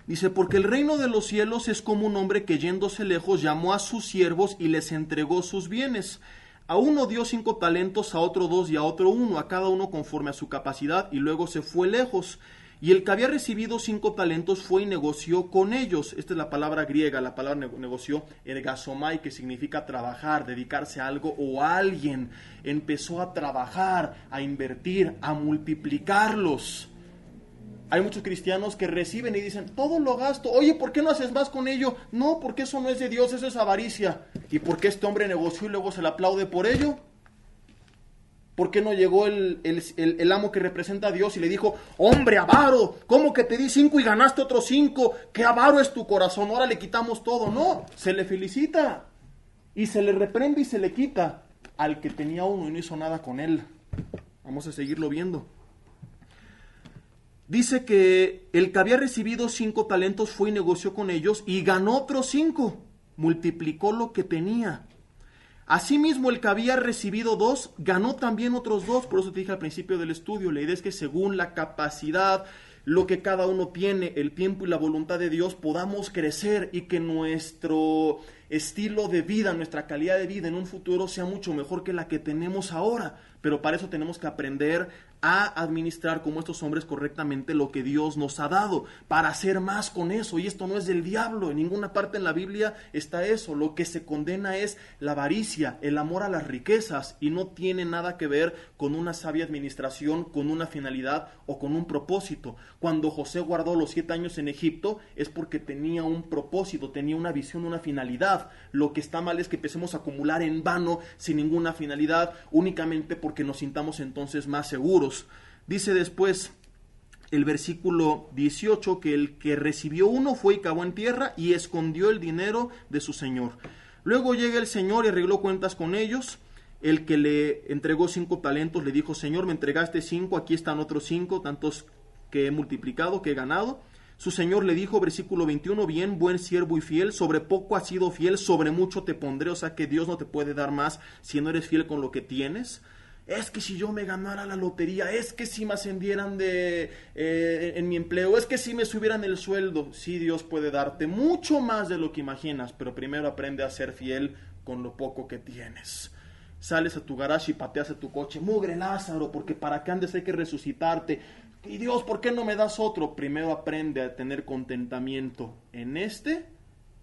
S1: Dice, porque el reino de los cielos es como un hombre que yéndose lejos llamó a sus siervos y les entregó sus bienes. A uno dio 5 talentos, a otro 2 y a otro 1, a cada uno conforme a su capacidad, y luego se fue lejos. Y el que había recibido 5 talentos fue y negoció con ellos. Esta es la palabra griega, la palabra negoció, ergasomai, que significa trabajar, dedicarse a algo o a alguien. Empezó a trabajar, a invertir, a multiplicarlos. Hay muchos cristianos que reciben y dicen, todo lo gasto. Oye, ¿por qué no haces más con ello? No, porque eso no es de Dios, eso es avaricia. ¿Y por qué este hombre negoció y luego se le aplaude por ello? ¿Por qué no llegó el amo que representa a Dios y le dijo, hombre avaro, ¿cómo que te di 5 y ganaste otros 5? ¿Qué avaro es tu corazón? Ahora le quitamos todo. No, se le felicita y se le reprende y se le quita al que tenía uno y no hizo nada con él. Vamos a seguirlo viendo. Dice que el que había recibido 5 talentos fue y negoció con ellos y ganó otros 5, multiplicó lo que tenía. Asimismo, el que había recibido 2, ganó también otros 2, por eso te dije al principio del estudio, la idea es que según la capacidad, lo que cada uno tiene, el tiempo y la voluntad de Dios, podamos crecer y que nuestro estilo de vida, nuestra calidad de vida en un futuro sea mucho mejor que la que tenemos ahora. Pero para eso tenemos que aprender a administrar como estos hombres correctamente lo que Dios nos ha dado, para hacer más con eso. Y esto no es del diablo, en ninguna parte en la Biblia está eso. Lo que se condena es la avaricia, el amor a las riquezas, y no tiene nada que ver con una sabia administración, con una finalidad o con un propósito. Cuando José guardó los 7 años en Egipto es porque tenía un propósito, tenía una visión, una finalidad. Lo que está mal es que empecemos a acumular en vano, sin ninguna finalidad, únicamente porque nos sintamos entonces más seguros. Dice después el versículo 18 que el que recibió 1 fue y cavó en tierra y escondió el dinero de su señor. Luego llega el señor y arregló cuentas con ellos. El que le entregó 5 talentos le dijo, Señor, me entregaste 5, aquí están otros 5, tantos que he multiplicado, que he ganado. Su señor le dijo, versículo 21, bien, buen siervo y fiel, sobre poco has sido fiel, sobre mucho te pondré. O sea que Dios no te puede dar más si no eres fiel con lo que tienes. Es que si yo me ganara la lotería, es que si me ascendieran en mi empleo, es que si me subieran el sueldo. Sí, Dios puede darte mucho más de lo que imaginas, pero primero aprende a ser fiel con lo poco que tienes. Sales a tu garage y pateas a tu coche, mugre Lázaro, porque para que andes hay que resucitarte. Y Dios, ¿por qué no me das otro? Primero aprende a tener contentamiento en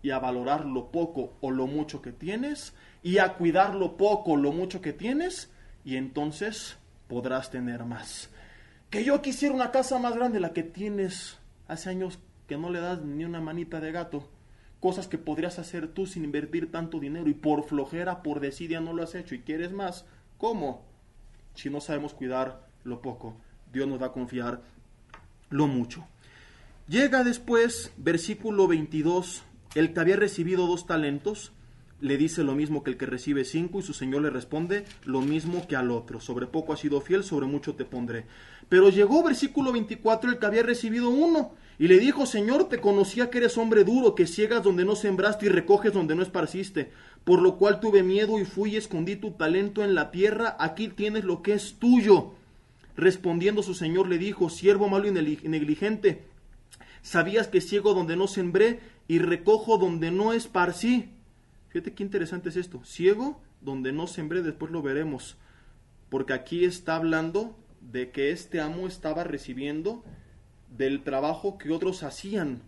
S1: y a valorar lo poco o lo mucho que tienes y a cuidar lo poco o lo mucho que tienes y entonces podrás tener más. Que yo quisiera una casa más grande, la que tienes hace años que no le das ni una manita de gato. Cosas que podrías hacer tú sin invertir tanto dinero y por flojera, por desidia no lo has hecho y quieres más. ¿Cómo? Si no sabemos cuidar lo poco. Dios nos va a confiar lo mucho. Llega después, versículo 22, el que había recibido 2 talentos, le dice lo mismo que el que recibe 5 y su señor le responde lo mismo que al otro. Sobre poco has sido fiel, sobre mucho te pondré. Pero llegó, versículo 24, el que había recibido 1 y le dijo, Señor, te conocía que eres hombre duro, que ciegas donde no sembraste y recoges donde no esparciste. Por lo cual tuve miedo y fui y escondí tu talento en la tierra, aquí tienes lo que es tuyo. Respondiendo su señor le dijo, siervo malo y negligente, sabías que ciego donde no sembré y recojo donde no esparcí. Fíjate qué interesante es esto, ciego donde no sembré, después lo veremos, porque aquí está hablando de que este amo estaba recibiendo del trabajo que otros hacían,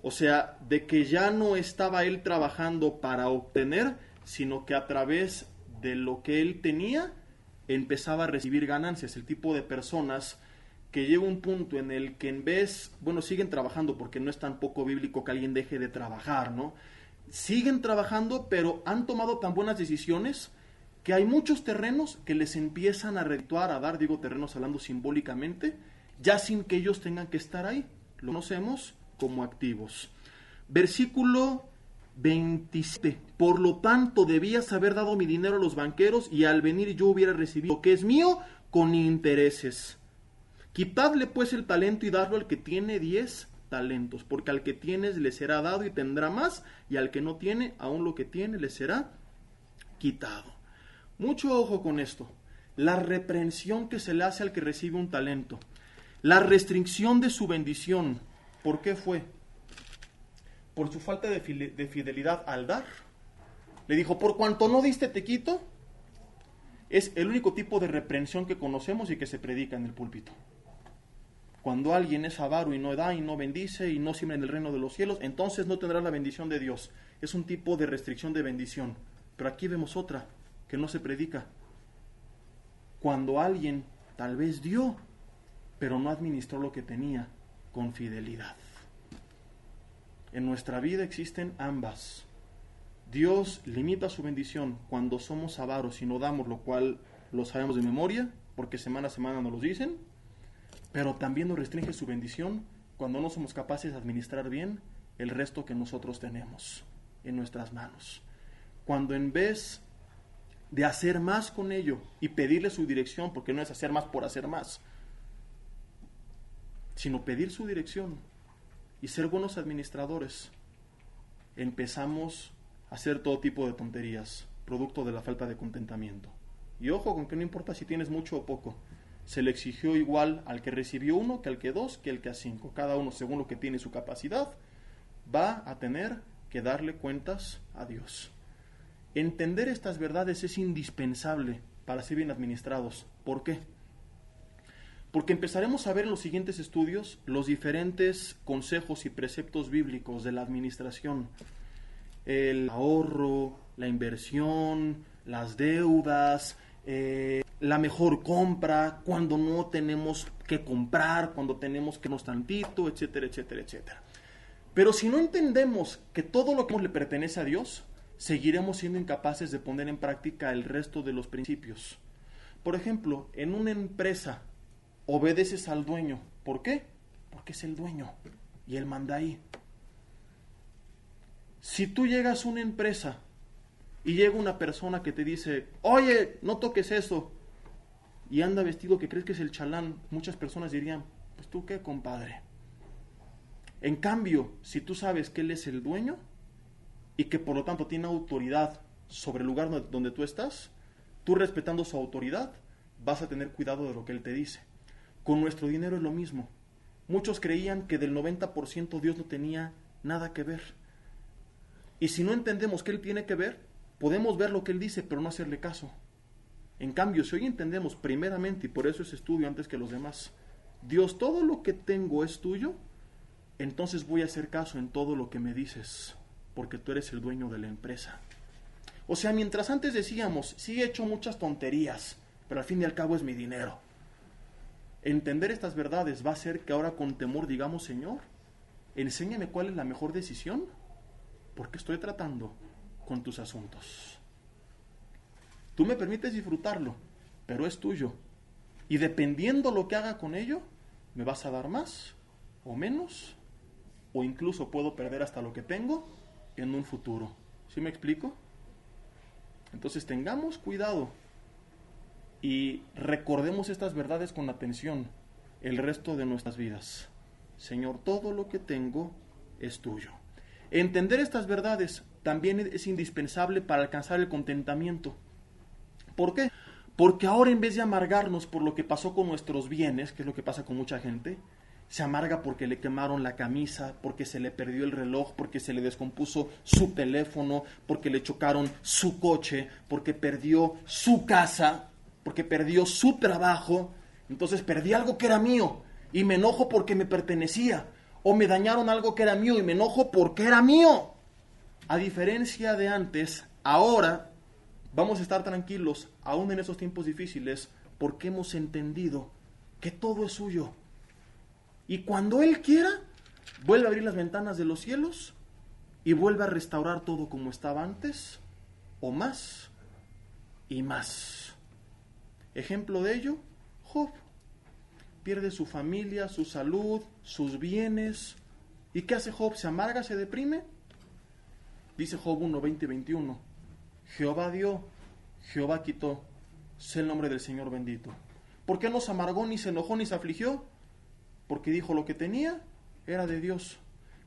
S1: o sea, de que ya no estaba él trabajando para obtener, sino que a través de lo que él tenía, empezaba a recibir ganancias. El tipo de personas que llega un punto en el que en vez, siguen trabajando porque no es tan poco bíblico que alguien deje de trabajar, ¿no? Siguen trabajando, pero han tomado tan buenas decisiones que hay muchos terrenos que les empiezan a redituar, a dar, digo terrenos hablando simbólicamente, ya sin que ellos tengan que estar ahí. Lo conocemos como activos. Versículo 27. Por lo tanto, debías haber dado mi dinero a los banqueros y al venir yo hubiera recibido lo que es mío con intereses. Quitadle pues el talento y dadlo al que tiene 10 talentos, porque al que tienes le será dado y tendrá más, y al que no tiene, aún lo que tiene le será quitado. Mucho ojo con esto. La reprensión que se le hace al que recibe un talento, la restricción de su bendición. ¿Por qué fue? Por su falta de fidelidad al dar. Le dijo, por cuanto no diste te quito. Es el único tipo de reprensión que conocemos y que se predica en el púlpito. Cuando alguien es avaro y no da y no bendice y no siembra en el reino de los cielos, entonces no tendrá la bendición de Dios. Es un tipo de restricción de bendición. Pero aquí vemos otra que no se predica. Cuando alguien tal vez dio, pero no administró lo que tenía con fidelidad. En nuestra vida existen ambas. Dios limita su bendición cuando somos avaros y no damos, lo cual lo sabemos de memoria, porque semana a semana nos lo dicen, pero también nos restringe su bendición cuando no somos capaces de administrar bien el resto que nosotros tenemos en nuestras manos. Cuando en vez de hacer más con ello y pedirle su dirección, porque no es hacer más por hacer más, sino pedir su dirección y ser buenos administradores, empezamos a hacer todo tipo de tonterías, producto de la falta de contentamiento. Y ojo con que no importa si tienes mucho o poco, se le exigió igual al que recibió 1 que al que 2 que al que a 5. Cada uno, según lo que tiene su capacidad, va a tener que darle cuentas a Dios. Entender estas verdades es indispensable para ser bien administrados. ¿Por qué? Porque empezaremos a ver en los siguientes estudios los diferentes consejos y preceptos bíblicos de la administración. El ahorro, la inversión, las deudas, la mejor compra, cuando no tenemos que comprar, cuando tenemos que irnos tantito, etcétera, etcétera, etcétera. Pero si no entendemos que todo lo que le pertenece a Dios, seguiremos siendo incapaces de poner en práctica el resto de los principios. Por ejemplo, en una empresa obedeces al dueño. ¿Por qué? Porque es el dueño y él manda ahí. Si tú llegas a una empresa y llega una persona que te dice, oye, no toques eso, y anda vestido que crees que es el chalán, muchas personas dirían, pues tú qué, compadre. En cambio, si tú sabes que él es el dueño y que por lo tanto tiene autoridad sobre el lugar donde tú estás, tú respetando su autoridad, vas a tener cuidado de lo que él te dice. Con nuestro dinero es lo mismo. Muchos creían que del 90% Dios no tenía nada que ver. Y si no entendemos que Él tiene que ver, podemos ver lo que Él dice, pero no hacerle caso. En cambio, si hoy entendemos primeramente, y por eso es estudio antes que los demás, Dios, todo lo que tengo es tuyo, entonces voy a hacer caso en todo lo que me dices, porque tú eres el dueño de la empresa. O sea, mientras antes decíamos, sí he hecho muchas tonterías, pero al fin y al cabo es mi dinero. Entender estas verdades va a hacer que ahora con temor digamos, Señor, enséñame cuál es la mejor decisión, porque estoy tratando con tus asuntos. Tú me permites disfrutarlo, pero es tuyo. Y dependiendo lo que haga con ello, me vas a dar más o menos, o incluso puedo perder hasta lo que tengo en un futuro. ¿Sí me explico? Entonces tengamos cuidado y recordemos estas verdades con atención el resto de nuestras vidas. Señor, todo lo que tengo es tuyo. Entender estas verdades también es indispensable para alcanzar el contentamiento. ¿Por qué? Porque ahora en vez de amargarnos por lo que pasó con nuestros bienes, que es lo que pasa con mucha gente, se amarga porque le quemaron la camisa, porque se le perdió el reloj, porque se le descompuso su teléfono, porque le chocaron su coche, porque perdió su casa, porque perdió su trabajo. Entonces perdí algo que era mío y me enojo porque me pertenecía, o me dañaron algo que era mío y me enojo porque era mío. A diferencia de antes, ahora vamos a estar tranquilos, aún en esos tiempos difíciles, porque hemos entendido que todo es suyo. Y cuando Él quiera, vuelve a abrir las ventanas de los cielos y vuelve a restaurar todo como estaba antes, o más y más. Ejemplo de ello, Job. Pierde su familia, su salud, sus bienes. ¿Y qué hace Job? ¿Se amarga, se deprime? Dice Job 1, 20 y 21. Jehová dio, Jehová quitó, sea el nombre del Señor bendito. ¿Por qué no se amargó, ni se enojó, ni se afligió? Porque dijo, lo que tenía era de Dios.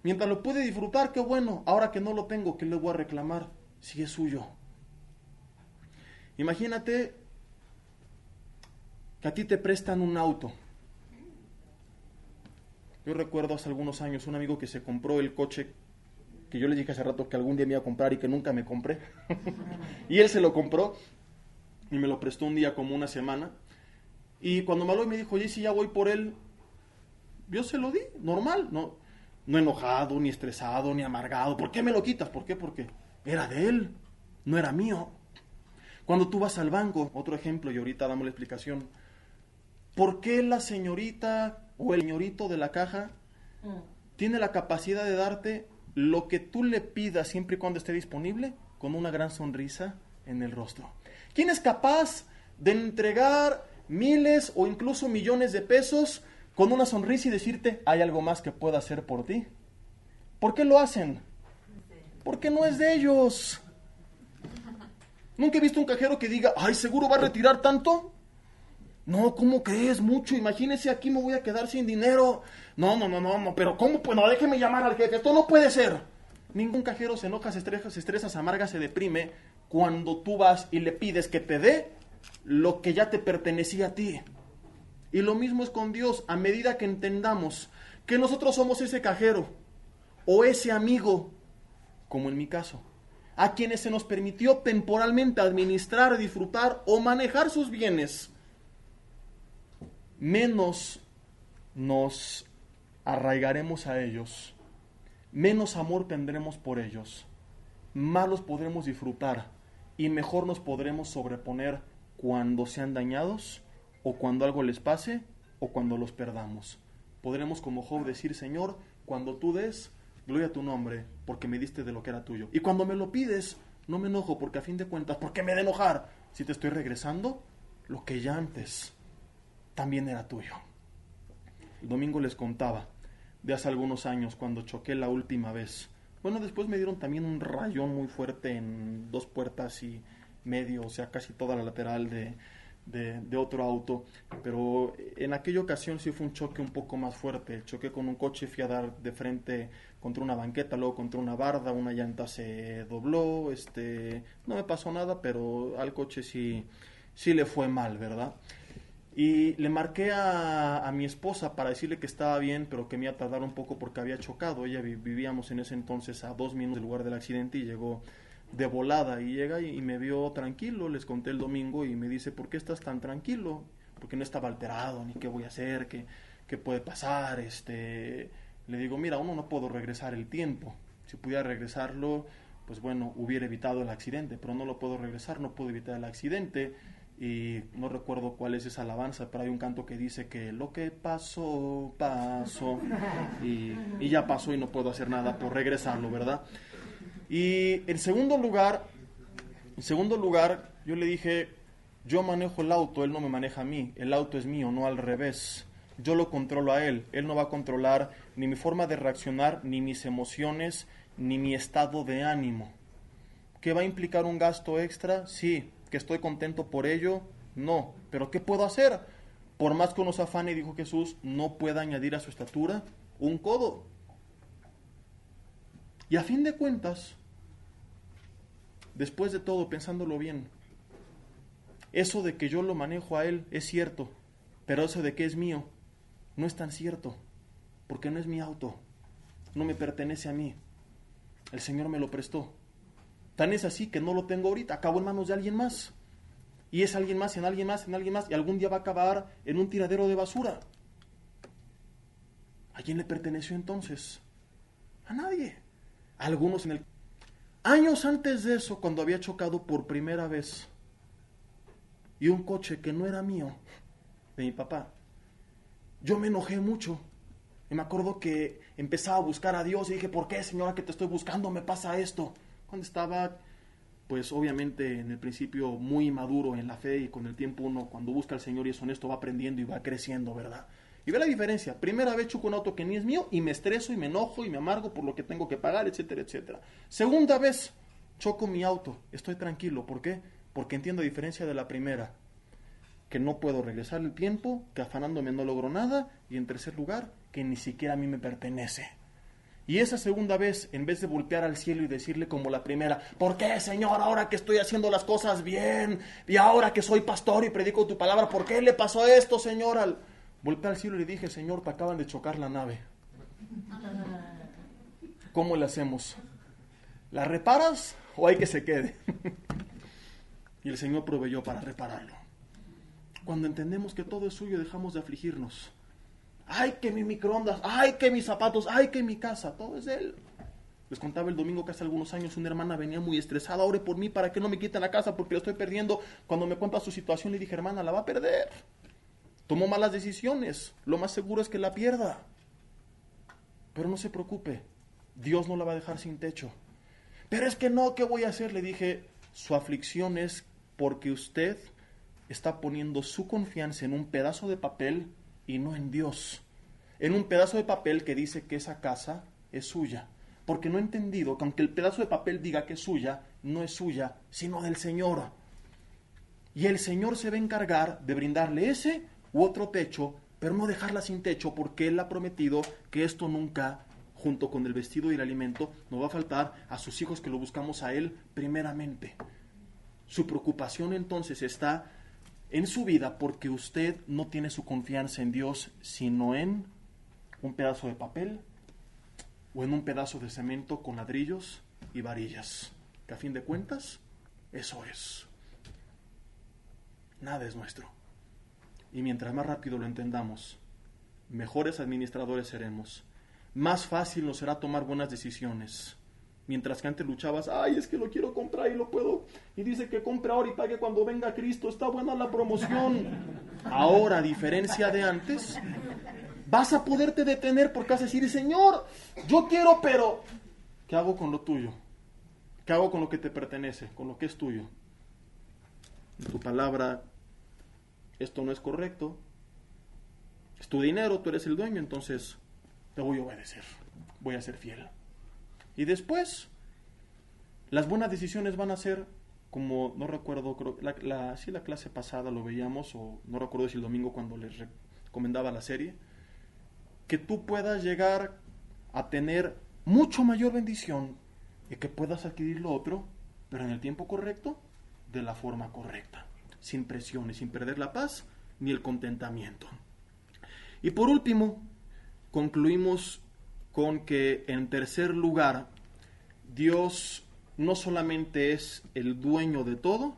S1: Mientras lo pude disfrutar, qué bueno. Ahora que no lo tengo, ¿qué le voy a reclamar si es suyo? Imagínate que a ti te prestan un auto. Yo recuerdo hace algunos años un amigo que se compró el coche que yo le dije hace rato que algún día me iba a comprar y que nunca me compré. Y él se lo compró y me lo prestó un día como una semana. Y cuando me habló y me dijo, oye, si ya voy por él, yo se lo di, normal, no enojado, ni estresado, ni amargado. ¿Por qué me lo quitas? ¿Por qué? Porque era de él, no era mío. Cuando tú vas al banco, otro ejemplo, y ahorita damos la explicación. ¿Por qué la señorita o el señorito de la caja tiene la capacidad de darte lo que tú le pidas siempre y cuando esté disponible, con una gran sonrisa en el rostro? ¿Quién es capaz de entregar miles o incluso millones de pesos con una sonrisa y decirte, hay algo más que pueda hacer por ti? ¿Por qué lo hacen? Porque no es de ellos. Nunca he visto un cajero que diga, ay, ¿seguro va a retirar tanto? No, ¿cómo crees? Mucho, imagínese, aquí me voy a quedar sin dinero. No, pero ¿cómo? Pues no, déjeme llamar al jefe, esto no puede ser. Ningún cajero se enoja, se estresa, se amarga, se deprime cuando tú vas y le pides que te dé lo que ya te pertenecía a ti. Y lo mismo es con Dios, a medida que entendamos que nosotros somos ese cajero o ese amigo, como en mi caso, a quienes se nos permitió temporalmente administrar, disfrutar o manejar sus bienes, menos nos arraigaremos a ellos, menos amor tendremos por ellos, más los podremos disfrutar y mejor nos podremos sobreponer cuando sean dañados o cuando algo les pase o cuando los perdamos. Podremos como Job decir, Señor, cuando tú des, gloria a tu nombre, porque me diste de lo que era tuyo. Y cuando me lo pides, no me enojo, porque a fin de cuentas, ¿por qué me he de enojar si te estoy regresando lo que ya antes también era tuyo? El domingo les contaba de hace algunos años cuando choqué la última vez. Bueno, después me dieron también un rayón muy fuerte en 2 puertas y medio, o sea, casi toda la lateral de otro auto, pero en aquella ocasión sí fue un choque un poco más fuerte. Choqué con un coche, fui a dar de frente contra una banqueta, luego contra una barda, una llanta se dobló, no me pasó nada, pero al coche sí le fue mal, ¿verdad? Y le marqué a mi esposa para decirle que estaba bien, pero que me iba a tardar un poco porque había chocado. Ella vivíamos en ese entonces a 2 minutos del lugar del accidente y llegó de volada, y llega y me vio tranquilo. Les conté el domingo y me dice, ¿por qué estás tan tranquilo? Porque no estaba alterado, ni qué voy a hacer, que ¿qué puede pasar? Le digo, mira, uno no puedo regresar el tiempo. Si pudiera regresarlo, pues bueno, hubiera evitado el accidente, pero no lo puedo regresar, no puedo evitar el accidente. Y no recuerdo cuál es esa alabanza, pero hay un canto que dice que lo que pasó, pasó, y ya pasó y no puedo hacer nada por regresarlo, ¿verdad? Y en segundo lugar, yo le dije, yo manejo el auto, él no me maneja a mí, el auto es mío, no al revés. Yo lo controlo a él no va a controlar ni mi forma de reaccionar, ni mis emociones, ni mi estado de ánimo. ¿Qué va a implicar un gasto extra? Sí. ¿Que estoy contento por ello? No. ¿Pero qué puedo hacer? Por más que uno se afane, dijo Jesús, no pueda añadir a su estatura un codo. Y a fin de cuentas, después de todo, pensándolo bien, eso de que yo lo manejo a él es cierto, pero eso de que es mío no es tan cierto, porque no es mi auto, no me pertenece a mí, el Señor me lo prestó. Tan es así que no lo tengo ahorita, acabó en manos de alguien más. Y es alguien más, en alguien más, en alguien más, y algún día va a acabar en un tiradero de basura. ¿A quién le perteneció entonces? A nadie. A algunos en el... Años antes de eso, cuando había chocado por primera vez, y un coche que no era mío, de mi papá, yo me enojé mucho. Y me acuerdo que empezaba a buscar a Dios y dije, ¿por qué, Señora, que te estoy buscando me pasa esto? Cuando estaba, pues obviamente en el principio muy maduro en la fe, y con el tiempo uno cuando busca al Señor y es honesto va aprendiendo y va creciendo, ¿verdad? Y ve la diferencia. Primera vez choco un auto que ni es mío y me estreso y me enojo y me amargo por lo que tengo que pagar, etcétera, etcétera. Segunda vez choco mi auto, estoy tranquilo. ¿Por qué? Porque entiendo, a diferencia de la primera, que no puedo regresar el tiempo, que afanándome no logro nada, y en tercer lugar, que ni siquiera a mí me pertenece. Y esa segunda vez, en vez de voltear al cielo y decirle como la primera, ¿por qué, Señor, ahora que estoy haciendo las cosas bien, y ahora que soy pastor y predico tu palabra, ¿por qué le pasó esto, Señor? Volteé al cielo y le dije, Señor, te acaban de chocar la nave. ¿Cómo le hacemos? ¿La reparas o hay que se quede? Y el Señor proveyó para repararlo. Cuando entendemos que todo es suyo, dejamos de afligirnos. ¡Ay, que mi microondas! ¡Ay, que mis zapatos! ¡Ay, que mi casa! Todo es de Él. Les contaba el domingo que hace algunos años una hermana venía muy estresada. Ore por mí para que no me quiten la casa porque la estoy perdiendo. Cuando me cuenta su situación le dije, hermana, la va a perder. Tomó malas decisiones. Lo más seguro es que la pierda. Pero no se preocupe. Dios no la va a dejar sin techo. Pero es que no, ¿qué voy a hacer? Le dije, su aflicción es porque usted está poniendo su confianza en un pedazo de papel y no en Dios. En un pedazo de papel que dice que esa casa es suya. Porque no he entendido que aunque el pedazo de papel diga que es suya, no es suya, sino del Señor. Y el Señor se va a encargar de brindarle ese u otro techo, pero no dejarla sin techo, porque Él ha prometido que esto nunca, junto con el vestido y el alimento, nos va a faltar a sus hijos que lo buscamos a Él primeramente. Su preocupación entonces está en su vida porque usted no tiene su confianza en Dios, sino en un pedazo de papel o en un pedazo de cemento con ladrillos y varillas, que a fin de cuentas, eso es. Nada es nuestro. Y mientras más rápido lo entendamos, mejores administradores seremos. Más fácil nos será tomar buenas decisiones. Mientras que antes luchabas, ay, es que lo quiero comprar y lo puedo. Y dice que compre ahora y pague cuando venga Cristo. Está buena la promoción. Ahora, a diferencia de antes, vas a poderte detener porque vas a decir, Señor, yo quiero, pero ¿qué hago con lo tuyo? ¿Qué hago con lo que te pertenece? Con lo que es tuyo. En tu palabra, esto no es correcto. Es tu dinero, tú eres el dueño, entonces te voy a obedecer. Voy a ser fiel. Y después, las buenas decisiones van a ser, como no recuerdo, creo, sí la clase pasada lo veíamos, o no recuerdo si el domingo cuando les recomendaba la serie, que tú puedas llegar a tener mucho mayor bendición y que puedas adquirir lo otro, pero en el tiempo correcto, de la forma correcta, sin presiones, sin perder la paz ni el contentamiento. Y por último, concluimos con que en tercer lugar, Dios no solamente es el dueño de todo,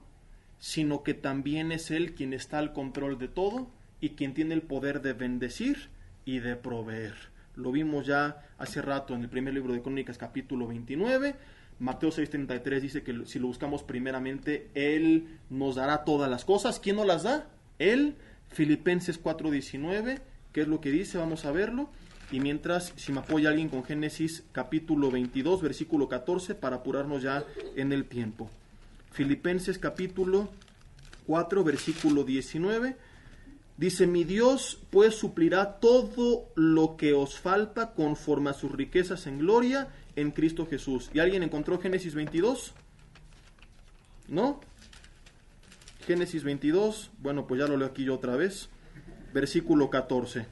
S1: sino que también es Él quien está al control de todo y quien tiene el poder de bendecir y de proveer. Lo vimos ya hace rato en el primer libro de Crónicas, capítulo 29. Mateo 6:33 dice que si lo buscamos primeramente, Él nos dará todas las cosas. ¿Quién nos las da? Él. Filipenses 4:19, ¿qué es lo que dice? Vamos a verlo. Y mientras, si me apoya alguien con Génesis capítulo 22, versículo 14, para apurarnos ya en el tiempo. Filipenses capítulo 4, versículo 19, dice: mi Dios pues suplirá todo lo que os falta conforme a sus riquezas en gloria en Cristo Jesús. ¿Y alguien encontró Génesis 22? ¿No? Génesis 22, bueno, pues ya lo leo aquí yo otra vez, versículo 14.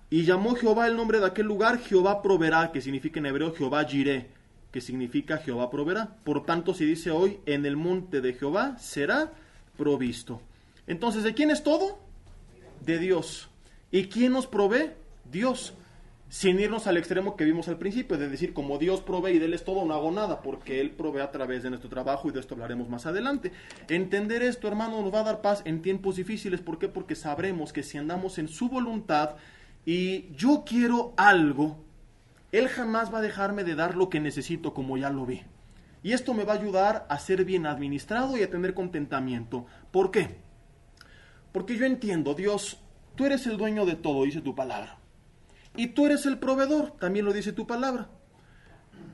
S1: Y llamó Jehová el nombre de aquel lugar Jehová proveerá, que significa en hebreo Jehová Jireh, que significa Jehová proveerá. Por tanto, se dice hoy, en el monte de Jehová será provisto. Entonces, ¿de quién es todo? De Dios. ¿Y quién nos provee? Dios. Sin irnos al extremo que vimos al principio, de decir, como Dios provee y de Él es todo, no hago nada, porque Él provee a través de nuestro trabajo, y de esto hablaremos más adelante. Entender esto, hermano, nos va a dar paz en tiempos difíciles. ¿Por qué? Porque sabremos que si andamos en su voluntad y yo quiero algo, Él jamás va a dejarme de dar lo que necesito, como ya lo vi. Y esto me va a ayudar a ser bien administrado y a tener contentamiento. ¿Por qué? Porque yo entiendo, Dios, tú eres el dueño de todo, dice tu palabra. Y tú eres el proveedor, también lo dice tu palabra.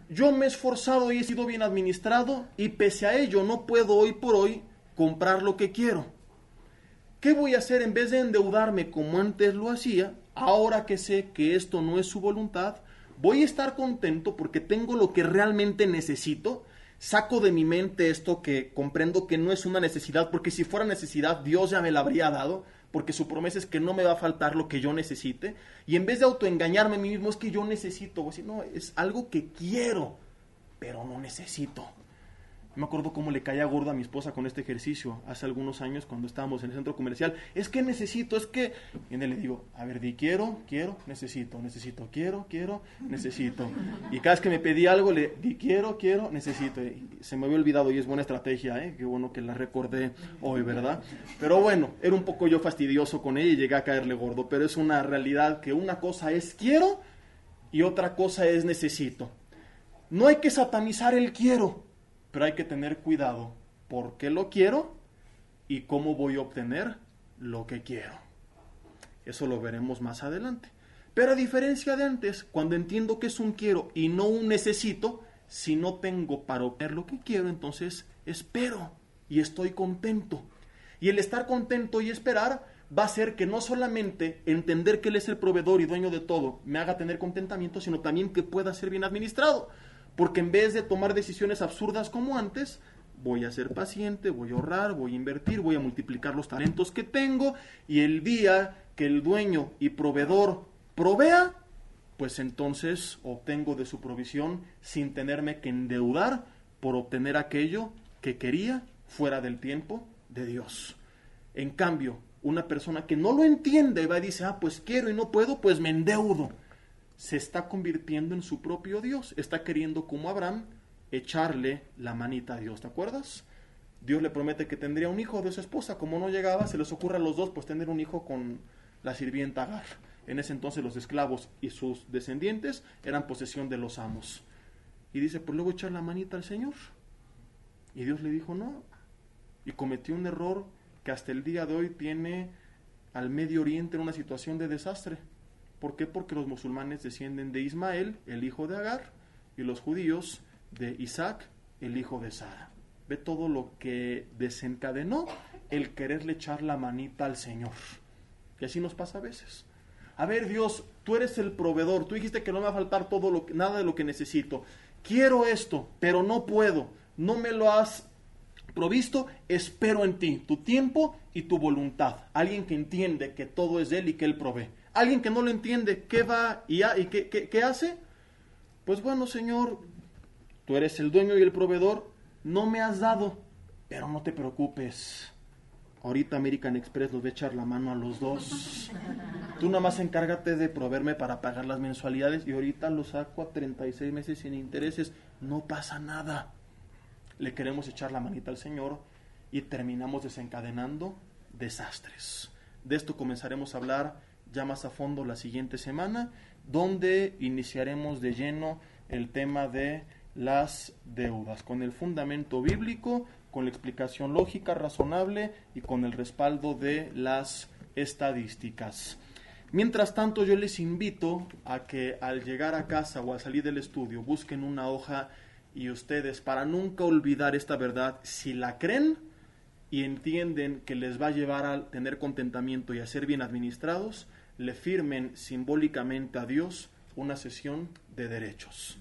S1: Yo me he esforzado y he sido bien administrado, y pese a ello no puedo hoy por hoy comprar lo que quiero. ¿Qué voy a hacer? En vez de endeudarme como antes lo hacía, ahora que sé que esto no es su voluntad, voy a estar contento porque tengo lo que realmente necesito. Saco de mi mente esto que comprendo que no es una necesidad, porque si fuera necesidad Dios ya me la habría dado, porque su promesa es que no me va a faltar lo que yo necesite. Y en vez de autoengañarme a mí mismo, es que yo necesito, voy a decir, no, es algo que quiero, pero no necesito. Me acuerdo cómo le caía gordo a mi esposa con este ejercicio hace algunos años cuando estábamos en el centro comercial. Es que necesito, es que... Y le digo, a ver, di quiero, necesito, quiero, necesito. Y cada vez que me pedía algo, le di quiero, necesito. Y se me había olvidado y es buena estrategia, qué bueno que la recordé hoy, ¿verdad? Pero bueno, era un poco yo fastidioso con ella y llegué a caerle gordo. Pero es una realidad que una cosa es quiero y otra cosa es necesito. No hay que satanizar el quiero, pero hay que tener cuidado por qué lo quiero y cómo voy a obtener lo que quiero. Eso lo veremos más adelante. Pero a diferencia de antes, cuando entiendo que es un quiero y no un necesito, si no tengo para obtener lo que quiero, entonces espero y estoy contento. Y el estar contento y esperar va a hacer que no solamente entender que Él es el proveedor y dueño de todo me haga tener contentamiento, sino también que pueda ser bien administrado. Porque en vez de tomar decisiones absurdas como antes, voy a ser paciente, voy a ahorrar, voy a invertir, voy a multiplicar los talentos que tengo, y el día que el dueño y proveedor provea, pues entonces obtengo de su provisión sin tenerme que endeudar por obtener aquello que quería fuera del tiempo de Dios. En cambio, una persona que no lo entiende va y dice, pues quiero y no puedo, pues me endeudo. Se está convirtiendo en su propio Dios. Está queriendo, como Abraham, echarle la manita a Dios. ¿Te acuerdas? Dios le promete que tendría un hijo de su esposa. Como no llegaba, se les ocurre a los dos pues tener un hijo con la sirvienta Agar. En ese entonces los esclavos y sus descendientes eran posesión de los amos. Y dice, pues luego echar la manita al Señor. Y Dios le dijo no. Y cometió un error que hasta el día de hoy tiene al Medio Oriente en una situación de desastre. ¿Por qué? Porque los musulmanes descienden de Ismael, el hijo de Agar, y los judíos de Isaac, el hijo de Sara. Ve todo lo que desencadenó el quererle echar la manita al Señor. Y así nos pasa a veces. A ver, Dios, tú eres el proveedor, tú dijiste que no me va a faltar nada de lo que necesito. Quiero esto, pero no puedo, no me lo has provisto, espero en ti, tu tiempo y tu voluntad. Alguien que entiende que todo es de Él y que Él provee. Alguien que no lo entiende, ¿qué va y qué hace? Pues bueno, Señor, tú eres el dueño y el proveedor, no me has dado, pero no te preocupes. Ahorita American Express los va a echar la mano a los dos. Tú nada más encárgate de proveerme para pagar las mensualidades y ahorita lo saco a 36 meses sin intereses. No pasa nada. Le queremos echar la manita al Señor y terminamos desencadenando desastres. De esto comenzaremos a hablar ya más a fondo la siguiente semana, donde iniciaremos de lleno el tema de las deudas, con el fundamento bíblico, con la explicación lógica, razonable y con el respaldo de las estadísticas. Mientras tanto, yo les invito a que al llegar a casa o al salir del estudio busquen una hoja y ustedes, para nunca olvidar esta verdad, si la creen y entienden que les va a llevar a tener contentamiento y a ser bien administrados, le firmen simbólicamente a Dios una cesión de derechos.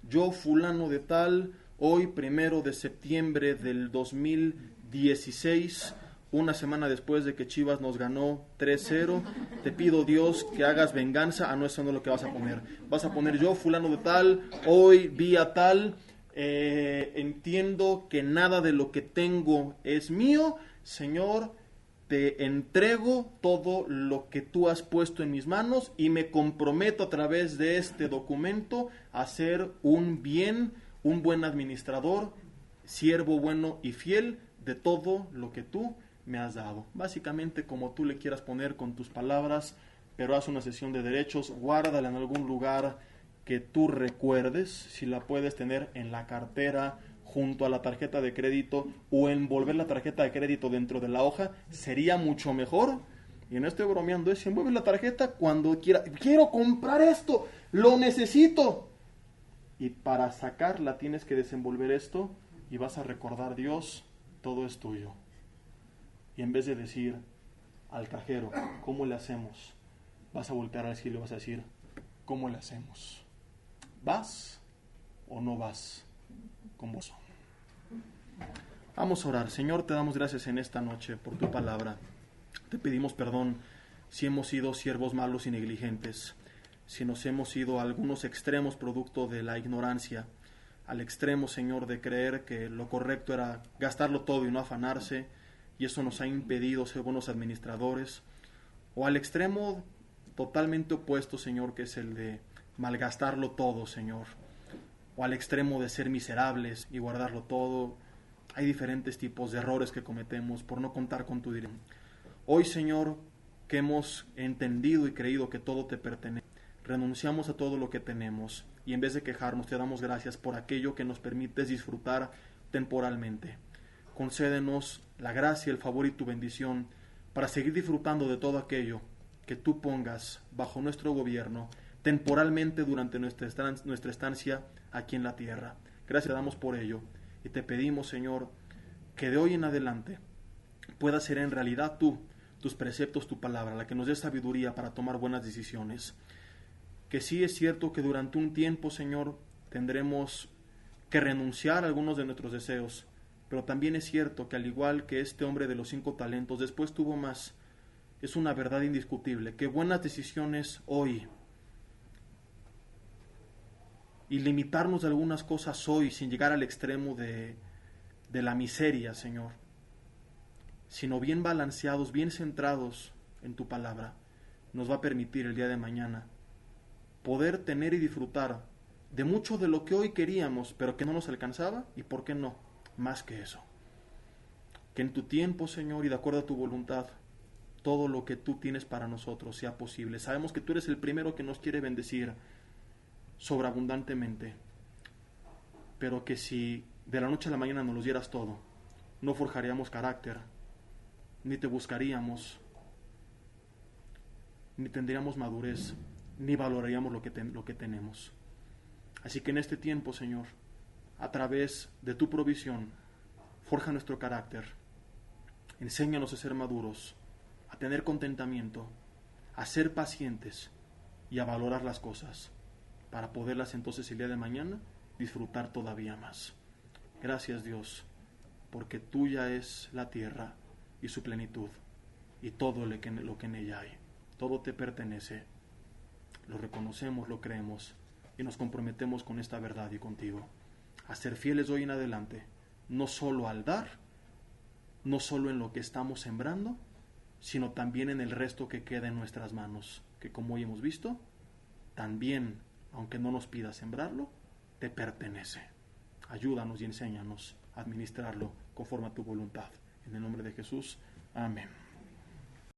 S1: Yo, fulano de tal, hoy 1 de septiembre del 2016, una semana después de que Chivas nos ganó 3-0, te pido, Dios, que hagas venganza. No, eso no es lo que vas a poner. Vas a poner: yo, fulano de tal, hoy, día tal, entiendo que nada de lo que tengo es mío. Señor, te entrego todo lo que tú has puesto en mis manos y me comprometo a través de este documento a ser un buen administrador, siervo bueno y fiel de todo lo que tú me has dado. Básicamente, como tú le quieras poner con tus palabras, pero haz una cesión de derechos, guárdala en algún lugar que tú recuerdes, si la puedes tener en la cartera, junto a la tarjeta de crédito, o envolver la tarjeta de crédito dentro de la hoja, sería mucho mejor. Y no estoy bromeando, es: envuelve la tarjeta cuando quiero comprar esto, lo necesito. Y para sacarla tienes que desenvolver esto y vas a recordar: Dios, todo es tuyo. Y en vez de decir al cajero, ¿cómo le hacemos?, vas a voltear al cielo y vas a decir: ¿cómo le hacemos? ¿Vas o no vas con vos? Vamos a orar. Señor, te damos gracias en esta noche por tu palabra. Te pedimos perdón si hemos sido siervos malos y negligentes, si nos hemos ido a algunos extremos producto de la ignorancia, al extremo, Señor, de creer que lo correcto era gastarlo todo y no afanarse, y eso nos ha impedido ser buenos administradores, o al extremo totalmente opuesto, Señor, que es el de malgastarlo todo, Señor, o al extremo de ser miserables y guardarlo todo. Hay diferentes tipos de errores que cometemos por no contar con tu dirección. Hoy, Señor, que hemos entendido y creído que todo te pertenece, renunciamos a todo lo que tenemos y en vez de quejarnos te damos gracias por aquello que nos permites disfrutar temporalmente. Concédenos la gracia, el favor y tu bendición para seguir disfrutando de todo aquello que tú pongas bajo nuestro gobierno temporalmente durante nuestra estancia aquí en la tierra. Gracias te damos por ello y te pedimos, Señor, que de hoy en adelante pueda ser en realidad tú, tus preceptos, tu palabra, la que nos dé sabiduría para tomar buenas decisiones. Que sí es cierto que durante un tiempo, Señor, tendremos que renunciar a algunos de nuestros deseos, pero también es cierto que al igual que este hombre de los 5 talentos, después tuvo más. Es una verdad indiscutible, que buenas decisiones hoy y limitarnos de algunas cosas hoy sin llegar al extremo de la miseria, Señor, sino bien balanceados, bien centrados en tu palabra, nos va a permitir el día de mañana poder tener y disfrutar de mucho de lo que hoy queríamos, pero que no nos alcanzaba, y por qué no, más que eso. Que en tu tiempo, Señor, y de acuerdo a tu voluntad, todo lo que tú tienes para nosotros sea posible. Sabemos que tú eres el primero que nos quiere bendecir sobreabundantemente, pero que si de la noche a la mañana nos los dieras todo, no forjaríamos carácter, ni te buscaríamos, ni tendríamos madurez, ni valoraríamos lo que tenemos. Así que en este tiempo, Señor, a través de tu provisión, forja nuestro carácter, enséñanos a ser maduros, a tener contentamiento, a ser pacientes y a valorar las cosas, para poderlas entonces el día de mañana disfrutar todavía más. Gracias, Dios, porque tuya es la tierra y su plenitud, y todo lo que en ella hay. Todo te pertenece. Lo reconocemos, lo creemos, y nos comprometemos con esta verdad y contigo, a ser fieles hoy en adelante, no solo al dar, no solo en lo que estamos sembrando, sino también en el resto que queda en nuestras manos, que como hoy hemos visto, también, aunque no nos pidas sembrarlo, te pertenece. Ayúdanos y enséñanos a administrarlo conforme a tu voluntad. En el nombre de Jesús, amén.